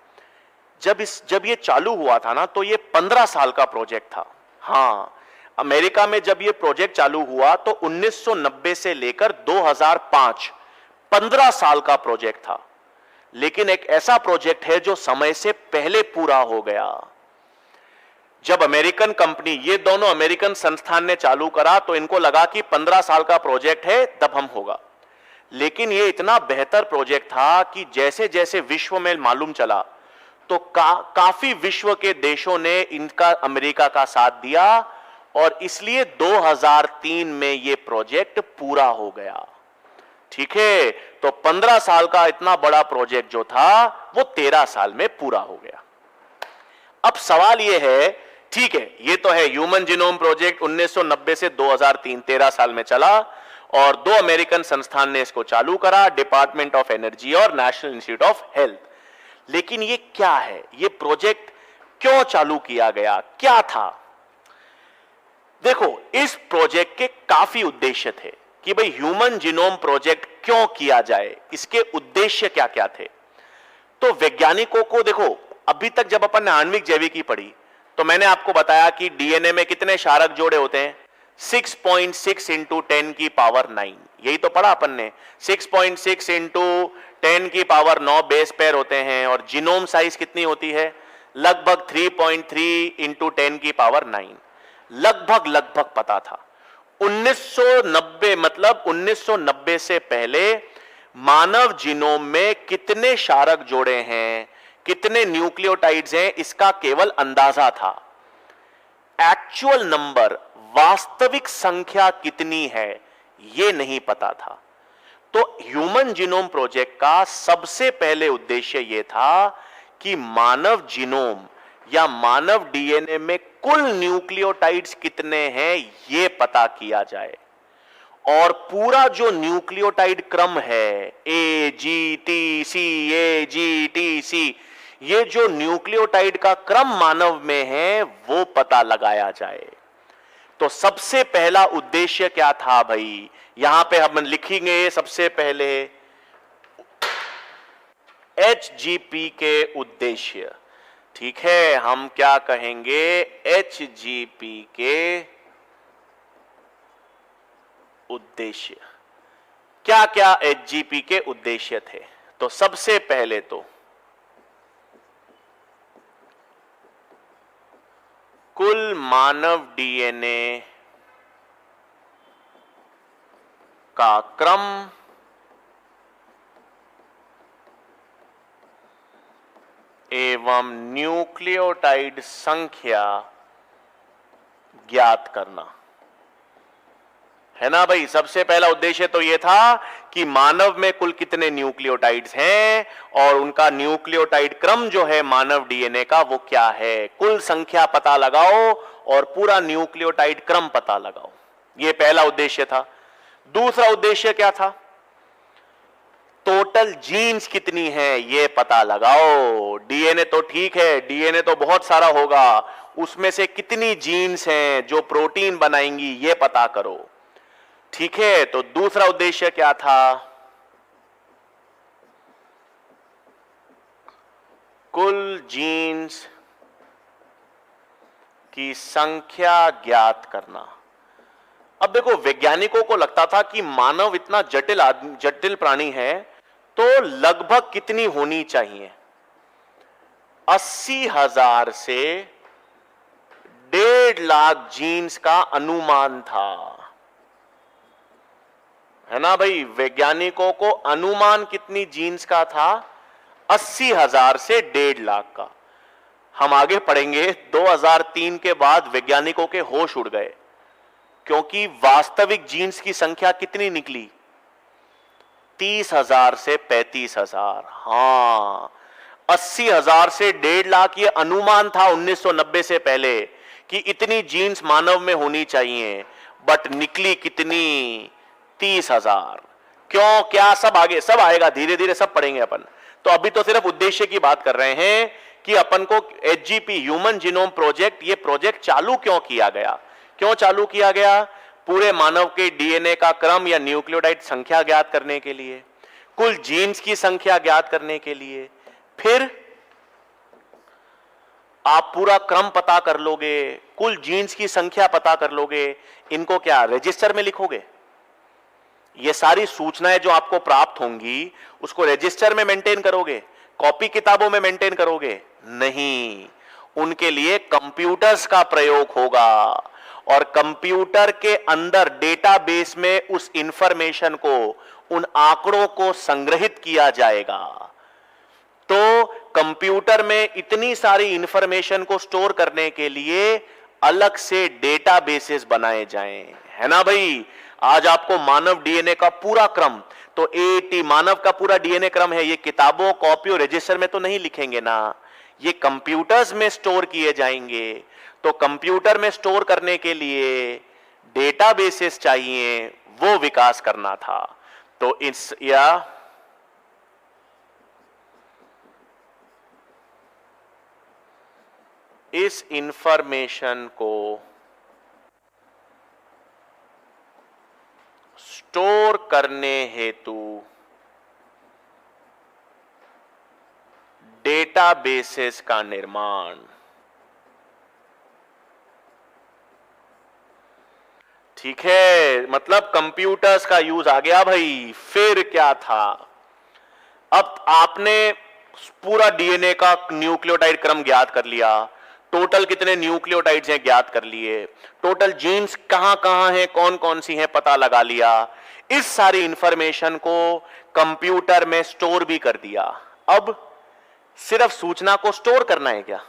जब ये चालू हुआ था ना, तो ये 15 साल का प्रोजेक्ट था। हाँ, अमेरिका में जब ये प्रोजेक्ट चालू हुआ तो 1990 से लेकर 2005, 15 साल का प्रोजेक्ट था। लेकिन एक ऐसा प्रोजेक्ट है जो समय से पहले पूरा हो गया। जब अमेरिकन कंपनी, ये दोनों अमेरिकन संस्थान ने चालू करा तो इनको लगा कि 15 साल का प्रोजेक्ट है, तब हम होगा। लेकिन ये इतना बेहतर प्रोजेक्ट था कि जैसे जैसे विश्व में मालूम चला तो काफी विश्व के देशों ने इनका, अमेरिका का साथ दिया, और इसलिए 2003 में ये प्रोजेक्ट पूरा हो गया। ठीक है, तो 15 साल का इतना बड़ा प्रोजेक्ट जो था वो 13 साल में पूरा हो गया। अब सवाल यह है, ठीक है, ये तो है ह्यूमन जीनोम प्रोजेक्ट 1990 से 2003, 13 साल में चला और 2 अमेरिकन संस्थान ने इसको चालू करा, डिपार्टमेंट ऑफ एनर्जी और नेशनल इंस्टीट्यूट ऑफ हेल्थ। लेकिन ये क्या है, ये प्रोजेक्ट क्यों चालू किया गया, क्या था? देखो, इस प्रोजेक्ट के काफी उद्देश्य थे कि भाई ह्यूमन जीनोम प्रोजेक्ट क्यों किया जाए, इसके उद्देश्य क्या क्या थे। तो वैज्ञानिकों को देखो, अभी तक जब अपन ने आणविक जैविकी पढ़ी तो मैंने आपको बताया कि डीएनए में कितने क्षारक जोड़े होते हैं, 6.6 इंटू 10 की पावर 9, यही तो पढ़ा अपन ने। 6.6 इंटू 10 की पावर 9 बेस पेयर होते हैं और जीनोम साइज कितनी होती है, लगभग 3.3 इंटू 10 की पावर 9। लगभग पता था। 1990 मतलब 1990 से पहले मानव जीनोम में कितने क्षारक जोड़े हैं, कितने न्यूक्लियोटाइड्स हैं, इसका केवल अंदाजा था। एक्चुअल नंबर, वास्तविक संख्या कितनी है, यह नहीं पता था। तो ह्यूमन जीनोम प्रोजेक्ट का सबसे पहले उद्देश्य यह था कि मानव जीनोम या मानव डीएनए में कुल न्यूक्लियोटाइड्स कितने हैं यह पता किया जाए और पूरा जो न्यूक्लियोटाइड क्रम है AGTC, ये जो न्यूक्लियोटाइड का क्रम मानव में है वो पता लगाया जाए। तो सबसे पहला उद्देश्य क्या था भाई, यहां पे हम लिखेंगे सबसे पहले HGP के उद्देश्य। ठीक है, हम क्या कहेंगे, HGP के उद्देश्य। क्या क्या HGP के उद्देश्य थे? तो सबसे पहले तो कुल मानव डीएनए का क्रम एवं न्यूक्लियोटाइड संख्या ज्ञात करना है ना भाई। सबसे पहला उद्देश्य तो यह था कि मानव में कुल कितने न्यूक्लियोटाइड्स हैं और उनका न्यूक्लियोटाइड क्रम जो है मानव डीएनए का वो क्या है, कुल संख्या पता लगाओ और पूरा न्यूक्लियोटाइड क्रम पता लगाओ। यह पहला उद्देश्य था। दूसरा उद्देश्य क्या था, टोटल जीन्स कितनी है ये पता लगाओ। डीएनए तो ठीक है, डीएनए तो बहुत सारा होगा, उसमें से कितनी जीन्स हैं जो प्रोटीन बनाएंगी ये पता करो। ठीक है, तो दूसरा उद्देश्य क्या था, कुल जीन्स की संख्या ज्ञात करना। अब देखो, वैज्ञानिकों को लगता था कि मानव इतना जटिल प्राणी है तो लगभग कितनी होनी चाहिए, 80,000 से 1.5 लाख जीन्स का अनुमान था, है ना भाई। वैज्ञानिकों को अनुमान कितनी जीन्स का था, 80,000 से 1.5 लाख का। हम आगे पढ़ेंगे 2003 के बाद वैज्ञानिकों के होश उड़ गए क्योंकि वास्तविक जीन्स की संख्या कितनी निकली, 30,000 से 35,000। हां, 80,000 से 1.5 लाख ये अनुमान था 1990 से पहले कि इतनी जीन्स मानव में होनी चाहिए, बट निकली कितनी, 30,000। क्यों, क्या, सब आगे सब आएगा, धीरे धीरे सब पढ़ेंगे अपन। तो अभी तो सिर्फ उद्देश्य की बात कर रहे हैं कि अपन को HGP ह्यूमन जीनोम प्रोजेक्ट, ये प्रोजेक्ट चालू क्यों किया गया, क्यों चालू किया गया, पूरे मानव के डीएनए का क्रम या न्यूक्लियोटाइड संख्या ज्ञात करने के लिए, कुल जीन्स की संख्या ज्ञात करने के लिए। फिर आप पूरा क्रम पता कर लोगे, कुल जीन्स की संख्या पता कर लोगे, इनको क्या रजिस्टर में लिखोगे, ये सारी सूचनाएं जो आपको प्राप्त होंगी उसको रजिस्टर में मेंटेन करोगे, कॉपी किताबों में मेंटेन करोगे, नहीं, उनके लिए कंप्यूटर्स का प्रयोग होगा और कंप्यूटर के अंदर डेटाबेस में उस इंफॉर्मेशन को, उन आंकड़ों को संग्रहित किया जाएगा। तो कंप्यूटर में इतनी सारी इंफॉर्मेशन को स्टोर करने के लिए अलग से डेटाबेसेस बनाए जाएं, है ना भाई। आज आपको मानव डीएनए का पूरा क्रम तो एटी मानव का पूरा डीएनए क्रम है, ये किताबों कॉपियों रजिस्टर में तो नहीं लिखेंगे ना, ये कंप्यूटर्स में स्टोर किए जाएंगे। तो कंप्यूटर में स्टोर करने के लिए डेटाबेसेस चाहिए, वो विकास करना था। तो इस इंफॉर्मेशन को स्टोर करने हेतु डेटाबेसेस का निर्माण। ठीक है, मतलब कंप्यूटर्स का यूज आ गया भाई। फिर क्या था, अब आपने पूरा डीएनए का न्यूक्लियोटाइड क्रम ज्ञात कर लिया, टोटल कितने न्यूक्लियोटाइड्स हैं ज्ञात कर लिए, टोटल जीन्स कहां कहां हैं, कौन कौन सी हैं पता लगा लिया। इस सारी इंफॉर्मेशन को कंप्यूटर में स्टोर भी कर दिया। अब सिर्फ सूचना को स्टोर करना है क्या,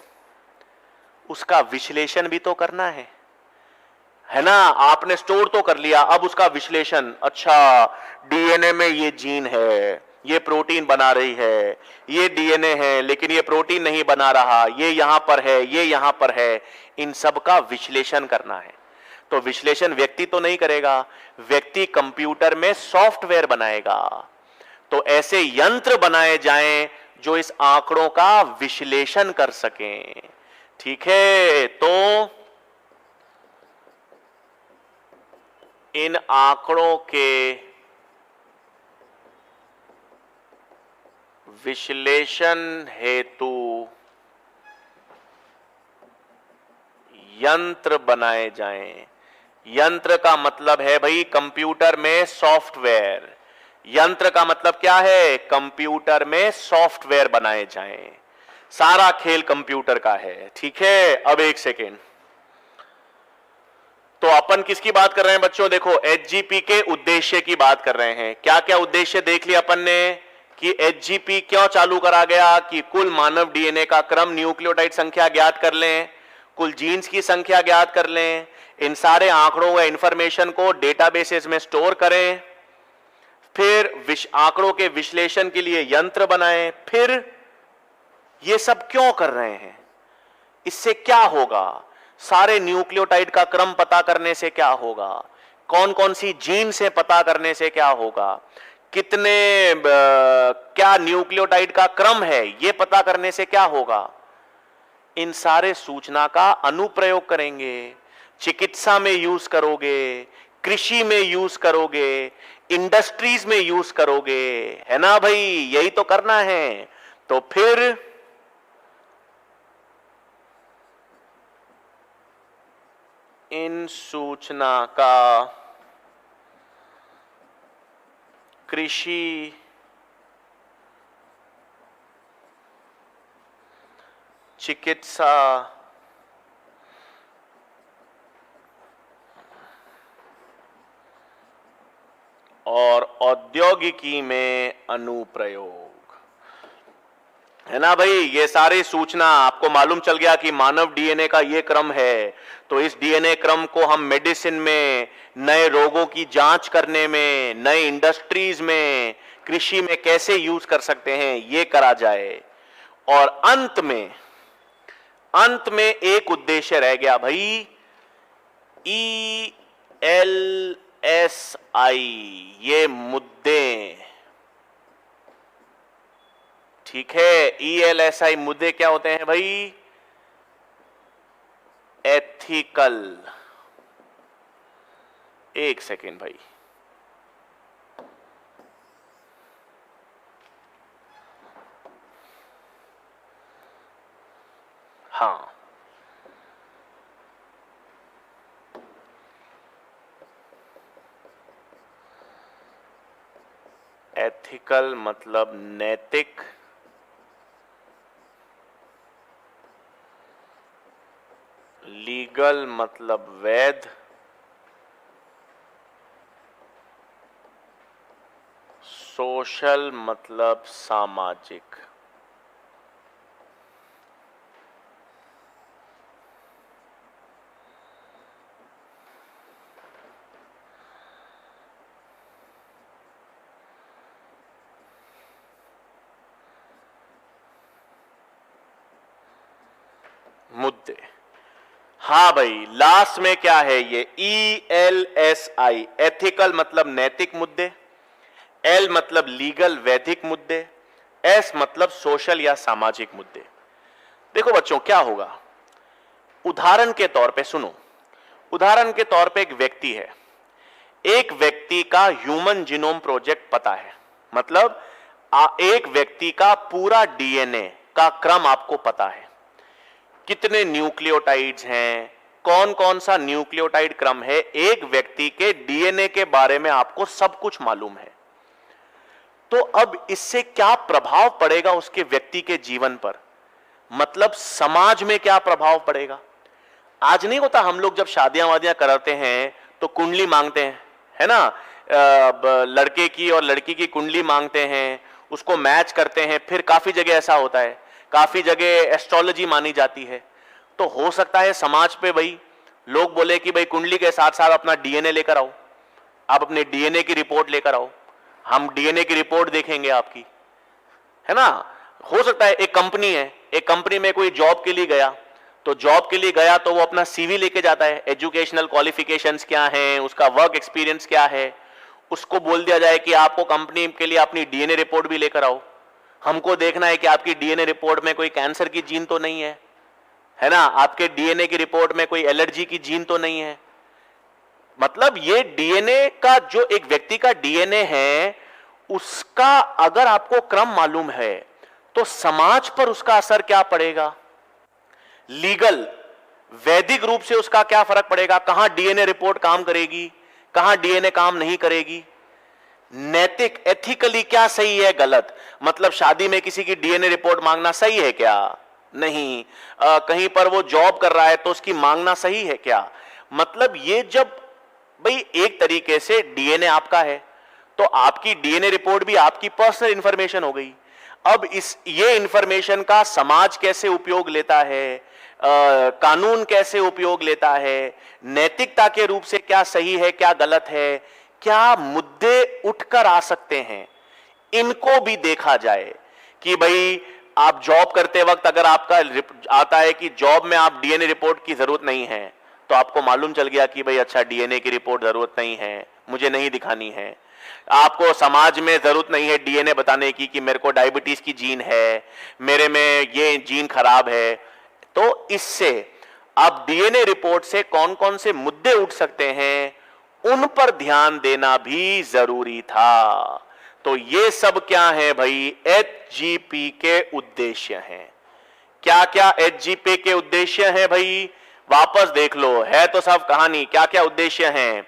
उसका विश्लेषण भी तो करना है ना। आपने स्टोर तो कर लिया, अब उसका विश्लेषण, अच्छा डीएनए में ये जीन है, ये प्रोटीन बना रही है, ये डीएनए है लेकिन ये प्रोटीन नहीं बना रहा, ये यहां पर है, ये यहां पर है, इन सब का विश्लेषण करना है। तो विश्लेषण व्यक्ति तो नहीं करेगा, व्यक्ति कंप्यूटर में सॉफ्टवेयर बनाएगा। तो ऐसे यंत्र बनाए जाएं जो इस आंकड़ों का विश्लेषण कर सकें। ठीक है, तो इन आंकड़ों के विश्लेषण हेतु यंत्र बनाए जाएं। यंत्र का मतलब है भाई कंप्यूटर में सॉफ्टवेयर। यंत्र का मतलब क्या है, कंप्यूटर में सॉफ्टवेयर बनाए जाएं। सारा खेल कंप्यूटर का है। ठीक है, अब एक सेकेंड, तो अपन किसकी बात कर रहे हैं बच्चों, देखो एचजीपी के उद्देश्य की बात कर रहे हैं। क्या क्या उद्देश्य देख लिया अपन ने, कि एचजीपी क्यों चालू करा गया, कि कुल मानव डीएनए का क्रम, न्यूक्लियोटाइड संख्या ज्ञात कर लें, कुल जीन्स की संख्या ज्ञात कर लें, इन सारे आंकड़ों या इंफॉर्मेशन को डेटाबेसेस में स्टोर करें, फिर आंकड़ों के विश्लेषण के लिए यंत्र बनाएं। फिर ये सब क्यों कर रहे हैं, इससे क्या होगा, सारे न्यूक्लियोटाइड का क्रम पता करने से क्या होगा, कौन कौन सी जीन से पता करने से क्या होगा, कितने क्या न्यूक्लियोटाइड का क्रम है ये पता करने से क्या होगा, इन सारे सूचना का अनुप्रयोग करेंगे। चिकित्सा में यूज करोगे, कृषि में यूज करोगे, इंडस्ट्रीज में यूज करोगे, है ना भाई, यही तो करना है। तो फिर इन सूचना का कृषि, चिकित्सा और औद्योगिकी में अनुप्रयोग, है ना भाई। ये सारी सूचना आपको मालूम चल गया कि मानव डीएनए का ये क्रम है, तो इस डीएनए क्रम को हम मेडिसिन में, नए रोगों की जांच करने में, नए इंडस्ट्रीज में, कृषि में कैसे यूज कर सकते हैं ये करा जाए। और अंत में एक उद्देश्य रह गया भाई, ELSI, ये मुद्दे। ठीक है, ELSI मुद्दे क्या होते हैं भाई, एथिकल। एक सेकेंड भाई, हाँ, एथिकल मतलब नैतिक, लीगल मतलब वैध, सोशल मतलब सामाजिक। मुद्दे। हाँ भाई, लास्ट में क्या है ये ELSI, एथिकल मतलब नैतिक मुद्दे, L मतलब लीगल वैधिक मुद्दे, S मतलब सोशल या सामाजिक मुद्दे। देखो बच्चों क्या होगा, उदाहरण के तौर पे सुनो, उदाहरण के तौर पे एक व्यक्ति है, एक व्यक्ति का ह्यूमन जीनोम प्रोजेक्ट पता है, मतलब एक व्यक्ति का पूरा डीएनए का क्रम आपको पता है, कितने न्यूक्लियोटाइड्स हैं, कौन कौन सा न्यूक्लियोटाइड क्रम है, एक व्यक्ति के डीएनए के बारे में आपको सब कुछ मालूम है। तो अब इससे क्या प्रभाव पड़ेगा उसके व्यक्ति के जीवन पर, मतलब समाज में क्या प्रभाव पड़ेगा। आज नहीं होता, हम लोग जब शादियां वादियां कराते हैं तो कुंडली मांगते हैं, है ना, लड़के की और लड़की की कुंडली मांगते हैं, उसको मैच करते हैं, फिर काफी जगह ऐसा होता है, काफी जगह एस्ट्रोलॉजी मानी जाती है। तो हो सकता है समाज पे भाई लोग बोले कि भाई कुंडली के साथ साथ अपना डीएनए लेकर आओ, आप अपने डीएनए की रिपोर्ट लेकर आओ, हम डीएनए की रिपोर्ट देखेंगे आपकी, है ना। हो सकता है एक कंपनी है, एक कंपनी में कोई जॉब के लिए गया, तो जॉब के लिए गया तो वो अपना सीवी लेके जाता है, एजुकेशनल क्वालिफिकेशंस क्या हैं, उसका वर्क एक्सपीरियंस क्या है, उसको बोल दिया जाए कि आपको कंपनी के लिए अपनी डीएनए रिपोर्ट भी लेकर आओ, हमको देखना है कि आपकी डीएनए रिपोर्ट में कोई कैंसर की जीन तो नहीं है ना, आपके डीएनए की रिपोर्ट में कोई एलर्जी की जीन तो नहीं है। मतलब ये डीएनए का, जो एक व्यक्ति का डीएनए है उसका अगर आपको क्रम मालूम है तो समाज पर उसका असर क्या पड़ेगा, लीगल वैदिक रूप से उसका क्या फर्क पड़ेगा, कहां डीएनए रिपोर्ट काम करेगी, कहां डीएनए काम नहीं करेगी, नैतिक एथिकली क्या सही है गलत, मतलब शादी में किसी की डीएनए रिपोर्ट मांगना सही है क्या, नहीं, कहीं पर वो जॉब कर रहा है तो उसकी मांगना सही है क्या। मतलब ये जब भाई एक तरीके से डीएनए आपका है तो आपकी डीएनए रिपोर्ट भी आपकी पर्सनल इंफॉर्मेशन हो गई। अब ये इंफॉर्मेशन का समाज कैसे उपयोग लेता है, कानून कैसे उपयोग लेता है, नैतिकता के रूप से क्या सही है क्या गलत है, क्या मुद्दे उठकर आ सकते हैं, इनको भी देखा जाए कि भाई आप जॉब करते वक्त अगर आपका आता है कि जॉब में आप डीएनए रिपोर्ट की जरूरत नहीं है, तो आपको मालूम चल गया कि भाई अच्छा डीएनए की रिपोर्ट जरूरत नहीं है, मुझे नहीं दिखानी है। आपको समाज में जरूरत नहीं है डीएनए बताने की कि मेरे को डायबिटीज की जीन है, मेरे में ये जीन खराब है। तो इससे आप डीएनए रिपोर्ट से कौन कौन से मुद्दे उठ सकते हैं उन पर ध्यान देना भी जरूरी था। तो ये सब क्या है भाई, एचजीपी के उद्देश्य हैं। क्या क्या एचजीपी के उद्देश्य हैं भाई, वापस देख लो, है तो सब कहानी, क्या क्या उद्देश्य हैं।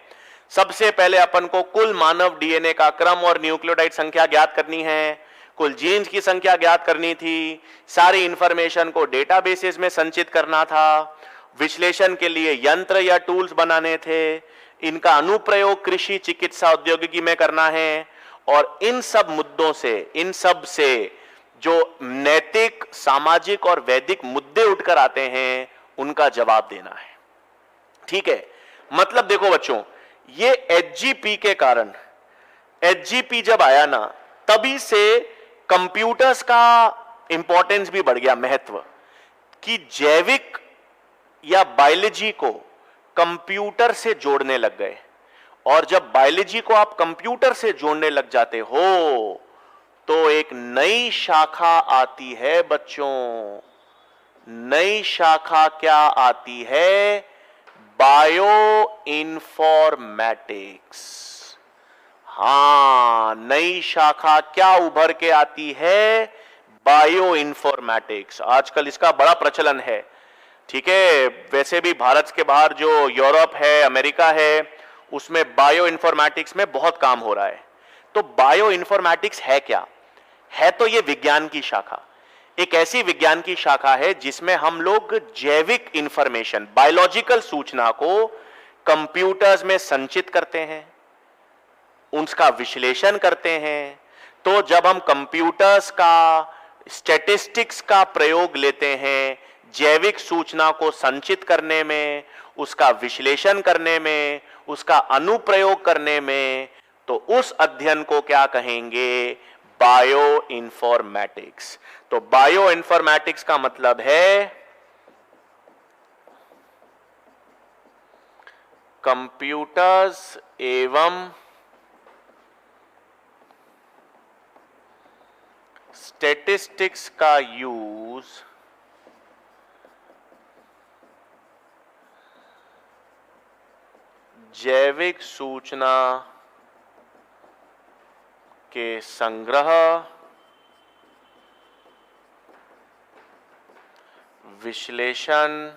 सबसे पहले अपन को कुल मानव डीएनए का क्रम और न्यूक्लियोटाइड संख्या ज्ञात करनी है, कुल जीन्स की संख्या ज्ञात करनी थी, सारी इंफॉर्मेशन को डेटाबेसेस में संचित करना था, विश्लेषण के लिए यंत्र या टूल्स बनाने थे, इनका अनुप्रयोग कृषि चिकित्सा औद्योगिकी में करना है, और इन सब मुद्दों से, इन सब से जो नैतिक सामाजिक और वैदिक मुद्दे उठकर आते हैं उनका जवाब देना है। ठीक है, मतलब देखो बच्चों, ये एचजीपी के कारण, एचजीपी जब आया ना तभी से कंप्यूटर्स का इंपॉर्टेंस भी बढ़ गया, महत्व, कि जैविक या बायोलॉजी को कंप्यूटर से जोड़ने लग गए। और जब बायोलॉजी को आप कंप्यूटर से जोड़ने लग जाते हो तो एक नई शाखा आती है बच्चों। नई शाखा क्या आती है, बायो इन्फॉर्मेटिक्स। हां, नई शाखा क्या उभर के आती है, बायो इन्फॉर्मेटिक्स। आजकल इसका बड़ा प्रचलन है, ठीक है। वैसे भी भारत के बाहर जो यूरोप है, अमेरिका है, उसमें बायो इन्फॉर्मेटिक्स में बहुत काम हो रहा है। तो बायो इन्फॉर्मेटिक्स है क्या, है तो ये विज्ञान की शाखा, एक ऐसी विज्ञान की शाखा है जिसमें हम लोग जैविक इंफॉर्मेशन, बायोलॉजिकल सूचना को कंप्यूटर्स में संचित करते हैं, उसका विश्लेषण करते हैं। तो जब हम कंप्यूटर्स का, स्टैटिस्टिक्स का प्रयोग लेते हैं जैविक सूचना को संचित करने में, उसका विश्लेषण करने में, उसका अनुप्रयोग करने में, तो उस अध्ययन को क्या कहेंगे, बायो इन्फॉर्मेटिक्स। तो बायो इन्फॉर्मेटिक्स का मतलब है कंप्यूटर्स एवं स्टैटिस्टिक्स का यूज जैविक सूचना के संग्रह, विश्लेषण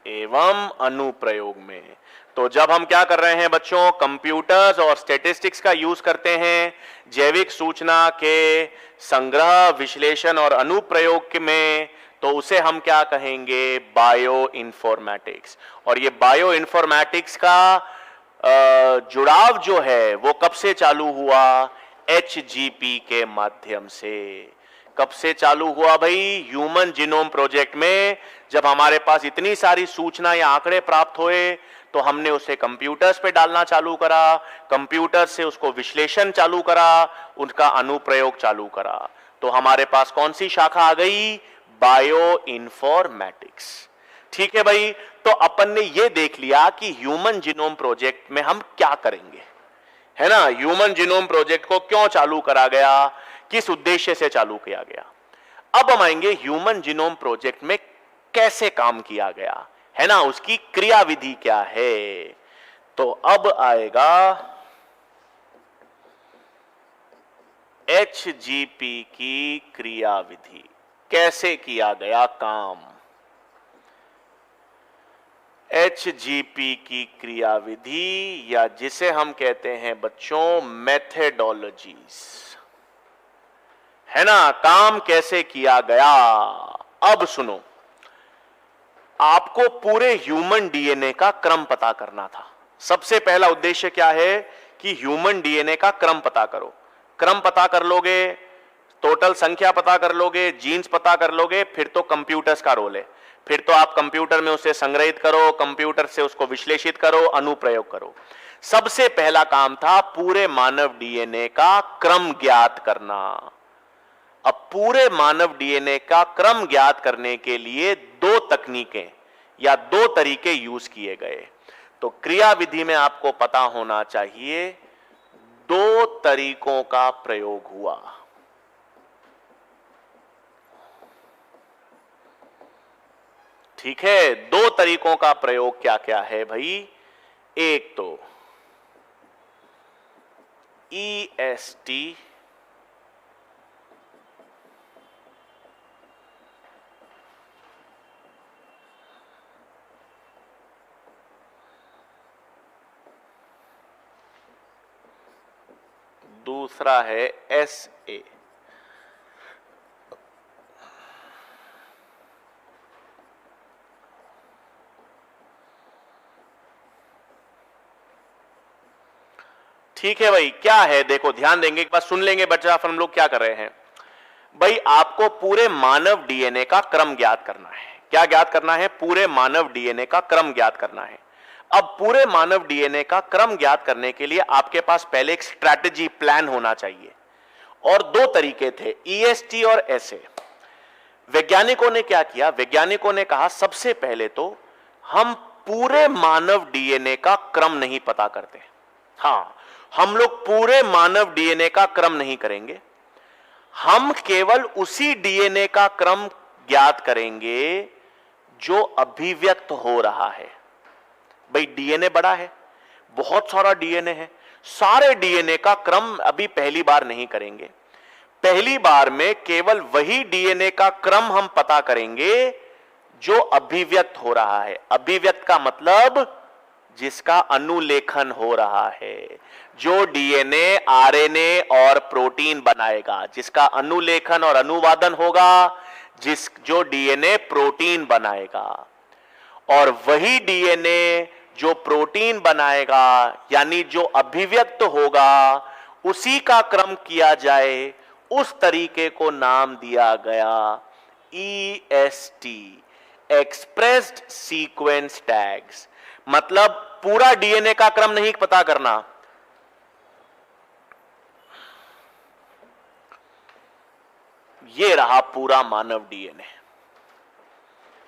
एवं अनुप्रयोग में। तो जब हम क्या कर रहे हैं बच्चों, कंप्यूटर्स और स्टैटिस्टिक्स का यूज करते हैं जैविक सूचना के संग्रह, विश्लेषण और अनुप्रयोग में, तो उसे हम क्या कहेंगे, बायो इन्फॉर्मेटिक्स। और ये बायो इन्फॉर्मेटिक्स का जुड़ाव जो है वो कब से चालू हुआ, HGP के माध्यम से। कब से चालू हुआ भाई, ह्यूमन जीनोम प्रोजेक्ट में। जब हमारे पास इतनी सारी सूचना या आंकड़े प्राप्त हुए तो हमने उसे कंप्यूटर्स पे डालना चालू करा, कंप्यूटर से उसको विश्लेषण चालू करा, उनका अनुप्रयोग चालू करा। तो हमारे पास कौन सी शाखा आ गई, बायो इन्फॉर्मेटिक्स। ठीक है भाई, तो अपन ने ये देख लिया कि ह्यूमन जीनोम प्रोजेक्ट में हम क्या करेंगे, है ना। ह्यूमन जीनोम प्रोजेक्ट को क्यों चालू करा गया, किस उद्देश्य से चालू किया गया। अब हम आएंगे ह्यूमन जीनोम प्रोजेक्ट में कैसे काम किया गया, है ना, उसकी क्रियाविधि क्या है। तो अब आएगा HGP की क्रियाविधि, कैसे किया गया काम। HGP की क्रियाविधि, या जिसे हम कहते हैं बच्चों मेथडोलॉजीज, है ना, काम कैसे किया गया। अब सुनो, आपको पूरे ह्यूमन डीएनए का क्रम पता करना था। सबसे पहला उद्देश्य क्या है कि ह्यूमन डीएनए का क्रम पता करो। क्रम पता कर लोगे, टोटल संख्या पता कर लोगे, जीन्स पता कर लोगे, फिर तो कंप्यूटर्स का रोल है। फिर तो आप कंप्यूटर में उसे संग्रहित करो, कंप्यूटर से उसको विश्लेषित करो, अनुप्रयोग करो। सबसे पहला काम था पूरे मानव डीएनए का क्रम ज्ञात करना। अब पूरे मानव डीएनए का क्रम ज्ञात करने के लिए दो तकनीकें या दो तरीके यूज किए गए। तो क्रियाविधि में आपको पता होना चाहिए दो तरीकों का प्रयोग हुआ। ठीक है, दो तरीकों का प्रयोग क्या क्या है भाई। एक तो EST दूसरा है SA। ठीक है भाई, क्या है देखो, ध्यान देंगे, एक बार सुन लेंगे बच्चा, फिर हम लोग क्या कर रहे हैं भाई। आपको पूरे मानव डीएनए का क्रम ज्ञात करना है। क्या ज्ञात करना है, पूरे मानव डीएनए का क्रम ज्ञात करना है। अब पूरे मानव डीएनए का क्रम ज्ञात करने के लिए आपके पास पहले एक स्ट्रैटेजी प्लान होना चाहिए, और दो तरीके थे, EST और SA। वैज्ञानिकों ने क्या किया, वैज्ञानिकों ने कहा सबसे पहले तो हम पूरे मानव डीएनए का क्रम नहीं पता करते। हां, हम लोग पूरे मानव डीएनए का क्रम नहीं करेंगे, हम केवल उसी डीएनए का क्रम ज्ञात करेंगे जो अभिव्यक्त हो रहा है। भाई डीएनए बड़ा है, बहुत सारा डीएनए है, सारे डीएनए का क्रम अभी पहली बार नहीं करेंगे। पहली बार में केवल वही डीएनए का क्रम हम पता करेंगे जो अभिव्यक्त हो रहा है। अभिव्यक्त का मतलब जिसका अनुलेखन हो रहा है, जो डीएनए, आरएनए और प्रोटीन बनाएगा, जिसका अनुलेखन और अनुवादन होगा, जो डीएनए प्रोटीन बनाएगा। और वही डीएनए जो प्रोटीन बनाएगा, यानी जो अभिव्यक्त होगा, उसी का क्रम किया जाए, उस तरीके को नाम दिया गया EST, एक्सप्रेस्ड सीक्वेंस टैग्स। मतलब पूरा डीएनए का क्रम नहीं पता करना, ये रहा पूरा मानव डीएनए।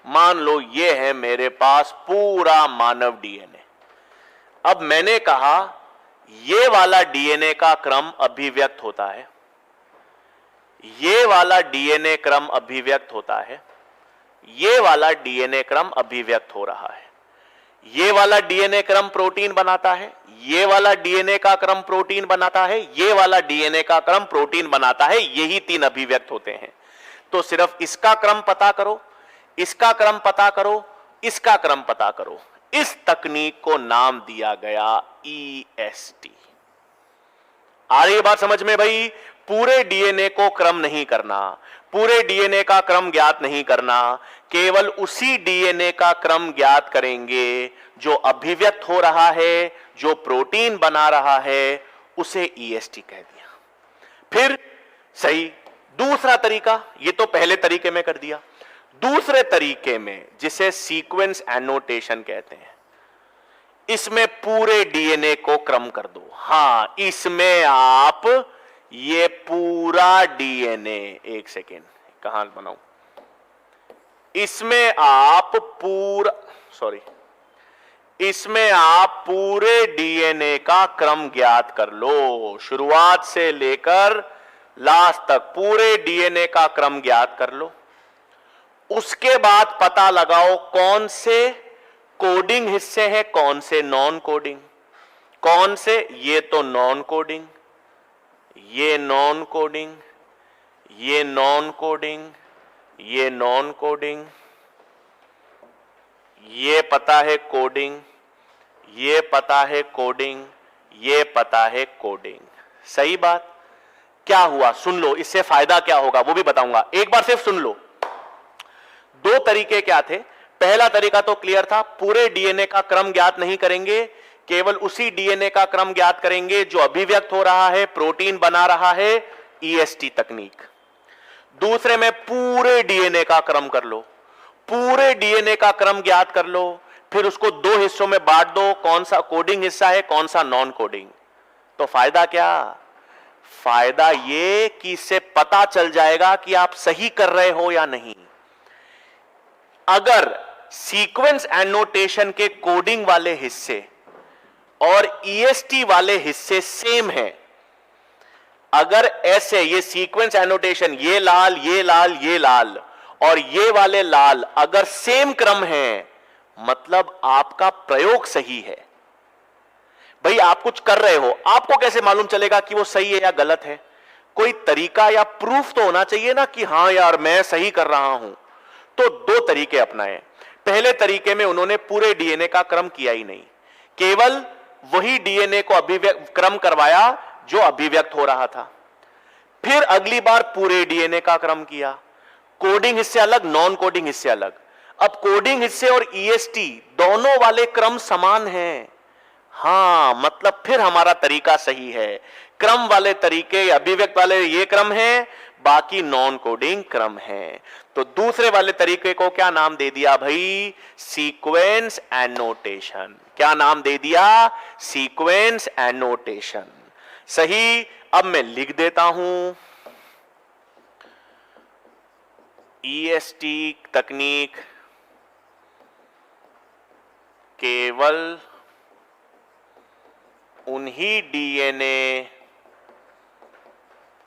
मान लो ये है मेरे पास पूरा मानव डीएनए। अब मैंने कहा ये वाला डीएनए का क्रम अभिव्यक्त होता है, ये वाला डीएनए क्रम अभिव्यक्त होता है, ये वाला डीएनए क्रम अभिव्यक्त हो रहा है, ये वाला डीएनए क्रम प्रोटीन बनाता है, ये वाला डीएनए का क्रम प्रोटीन बनाता है, ये वाला डीएनए का क्रम प्रोटीन बनाता है, यही 3 अभिव्यक्त होते हैं। तो सिर्फ इसका क्रम पता करो, इसका क्रम पता करो, इसका क्रम पता करो। इस तकनीक को नाम दिया गया ईएसटी। आ रही है बात समझ में भाई? पूरे डीएनए को क्रम नहीं करना, पूरे डीएनए का क्रम ज्ञात नहीं करना, केवल उसी डीएनए का क्रम ज्ञात करेंगे जो अभिव्यक्त हो रहा है, जो प्रोटीन बना रहा है, उसे ईएसटी कह दिया। फिर सही दूसरा तरीका, ये तो पहले तरीके में कर दिया। दूसरे तरीके में जिसे सीक्वेंस एनोटेशन कहते हैं, इसमें पूरे डीएनए को क्रम कर दो। हां, इसमें आप ये पूरा डीएनए, एक सेकेंड कहां बनाऊं, इसमें आप इसमें आप पूरे डीएनए का क्रम ज्ञात कर लो, शुरुआत से लेकर लास्ट तक पूरे डीएनए का क्रम ज्ञात कर लो। उसके बाद पता लगाओ कौन से कोडिंग हिस्से हैं, कौन से नॉन कोडिंग। कौन से? ये तो नॉन कोडिंग, ये नॉन कोडिंग, ये नॉन कोडिंग, ये नॉन कोडिंग, ये पता है कोडिंग, ये पता है कोडिंग, ये पता है कोडिंग। सही बात। क्या हुआ सुन लो, इससे फायदा क्या होगा वो भी बताऊंगा, एक बार सिर्फ सुन लो। 2 तरीके क्या थे? पहला तरीका तो क्लियर था, पूरे डीएनए का क्रम ज्ञात नहीं करेंगे, केवल उसी डीएनए का क्रम ज्ञात करेंगे जो अभिव्यक्त हो रहा है, प्रोटीन बना रहा है, ईएसटी तकनीक। दूसरे में पूरे डीएनए का क्रम कर लो, पूरे डीएनए का क्रम ज्ञात कर लो, फिर उसको 2 हिस्सों में बांट दो, कौन सा कोडिंग हिस्सा है, कौन सा नॉन कोडिंग। तो फायदा क्या? फायदा ये कि इससे पता चल जाएगा कि आप सही कर रहे हो या नहीं। अगर सीक्वेंस एनोटेशन के कोडिंग वाले हिस्से और ईएसटी वाले हिस्से सेम हैं, अगर ऐसे ये सीक्वेंस एनोटेशन, ये लाल, ये लाल, ये लाल और ये वाले लाल अगर सेम क्रम है, मतलब आपका प्रयोग सही है। भाई आप कुछ कर रहे हो, आपको कैसे मालूम चलेगा कि वो सही है या गलत है? कोई तरीका या प्रूफ तो होना चाहिए ना कि हां यार मैं सही कर रहा हूं। तो 2 तरीके अपनाए। पहले तरीके में उन्होंने पूरे डीएनए का क्रम किया ही नहीं, केवल वही डीएनए को अभिव्यक्त क्रम करवाया जो अभिव्यक्त हो रहा था। फिर अगली बार पूरे डीएनए का क्रम किया, कोडिंग हिस्से अलग, नॉन कोडिंग हिस्से अलग। अब कोडिंग हिस्से और ईएसटी दोनों वाले क्रम समान हैं। हां, मतलब फिर हमारा तरीका सही है। क्रम वाले तरीके, अभिव्यक्त वाले ये क्रम है, बाकी नॉन कोडिंग क्रम है। तो दूसरे वाले तरीके को क्या नाम दे दिया भाई? Sequence annotation. क्या नाम दे दिया? Sequence annotation. सही। अब मैं लिख देता हूं, ईएसटी तकनीक केवल उन्हीं डीएनए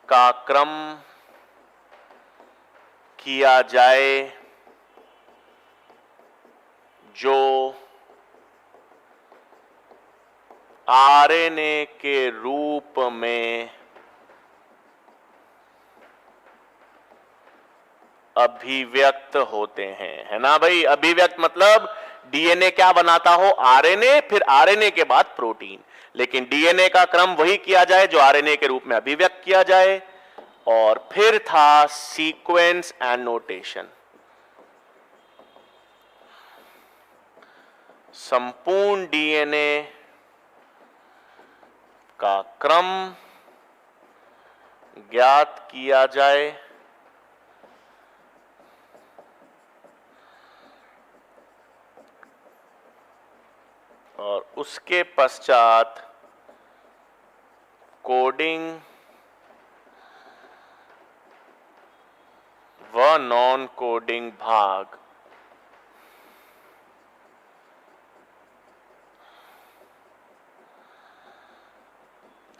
का क्रम किया जाए जो आरएनए के रूप में अभिव्यक्त होते हैं, है ना भाई? अभिव्यक्त मतलब डीएनए क्या बनाता हो? आरएनए, फिर आरएनए के बाद प्रोटीन। लेकिन डीएनए का क्रम वही किया जाए जो आरएनए के रूप में अभिव्यक्त किया जाए। और फिर था सीक्वेंस एनोटेशन। संपूर्ण डीएनए का क्रम ज्ञात किया जाए और उसके पश्चात कोडिंग नॉन कोडिंग भाग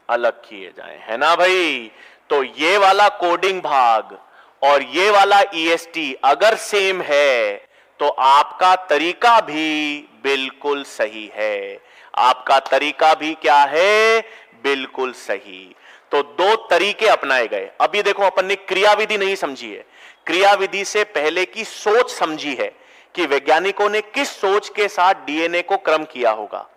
अलग किए जाएं, है ना भाई। तो ये वाला कोडिंग भाग और ये वाला ईएसटी अगर सेम है तो आपका तरीका भी बिल्कुल सही है। आपका तरीका भी क्या है, बिल्कुल सही। तो दो तरीके अपनाए गए। अब ये देखो, अपन ने क्रियाविधि नहीं समझी है, क्रियाविधि से पहले की सोच समझी है कि वैज्ञानिकों ने किस सोच के साथ डीएनए को क्रम किया होगा।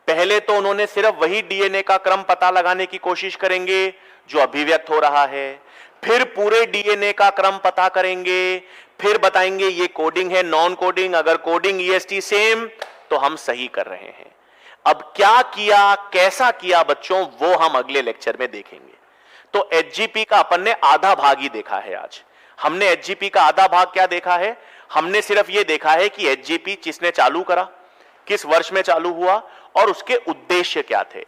पहले तो उन्होंने सिर्फ वही डीएनए का क्रम पता लगाने की कोशिश करेंगे जो अभिव्यक्त हो रहा है, फिर पूरे डीएनए का क्रम पता करेंगे, फिर बताएंगे ये कोडिंग है नॉन कोडिंग, अगर कोडिंग ईएसटी सेम तो हम सही कर रहे हैं। अब क्या किया, कैसा किया बच्चों, वो हम अगले लेक्चर में देखेंगे। तो एचजीपी का अपन ने आधा भाग ही देखा है आज। हमने एचजीपी का आधा भाग क्या देखा है, हमने सिर्फ ये देखा है कि एचजीपी किसने चालू करा, किस वर्ष में चालू हुआ और उसके उद्देश्य क्या थे,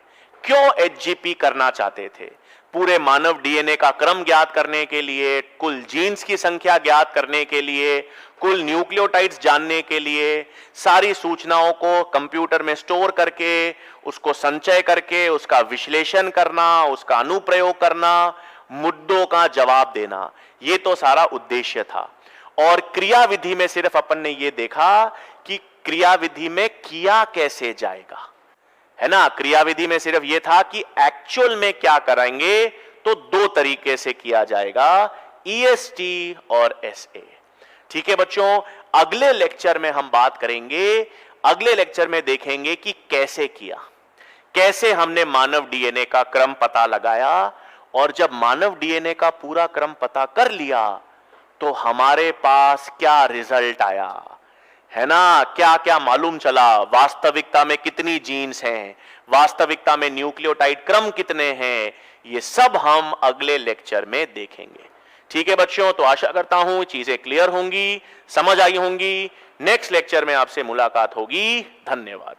क्यों एचजीपी करना चाहते थे। पूरे मानव डीएनए का क्रम ज्ञात करने के लिए, कुल जीन्स की संख्या ज्ञात करने के लिए, कुल न्यूक्लियोटाइड्स जानने के लिए, सारी सूचनाओं को कंप्यूटर में स्टोर करके उसको संचय करके उसका विश्लेषण करना, उसका अनुप्रयोग करना, मुद्दों का जवाब देना, ये तो सारा उद्देश्य था। और क्रियाविधि में सिर्फ अपन ने ये देखा कि क्रियाविधि में किया कैसे जाएगा, है ना। क्रियाविधि में सिर्फ यह था कि एक्चुअल में क्या कराएंगे, तो दो तरीके से किया जाएगा, ईएसटी और एसए। ठीक है बच्चों, अगले लेक्चर में हम बात करेंगे, अगले लेक्चर में देखेंगे कि कैसे किया, कैसे हमने मानव डीएनए का क्रम पता लगाया, और जब मानव डीएनए का पूरा क्रम पता कर लिया तो हमारे पास क्या रिजल्ट आया, है ना। क्या क्या मालूम चला, वास्तविकता में कितनी जीन्स हैं, वास्तविकता में न्यूक्लियोटाइड क्रम कितने हैं, ये सब हम अगले लेक्चर में देखेंगे। ठीक है बच्चों, तो आशा करता हूं चीजें क्लियर होंगी, समझ आई होंगी। नेक्स्ट लेक्चर में आपसे मुलाकात होगी। धन्यवाद।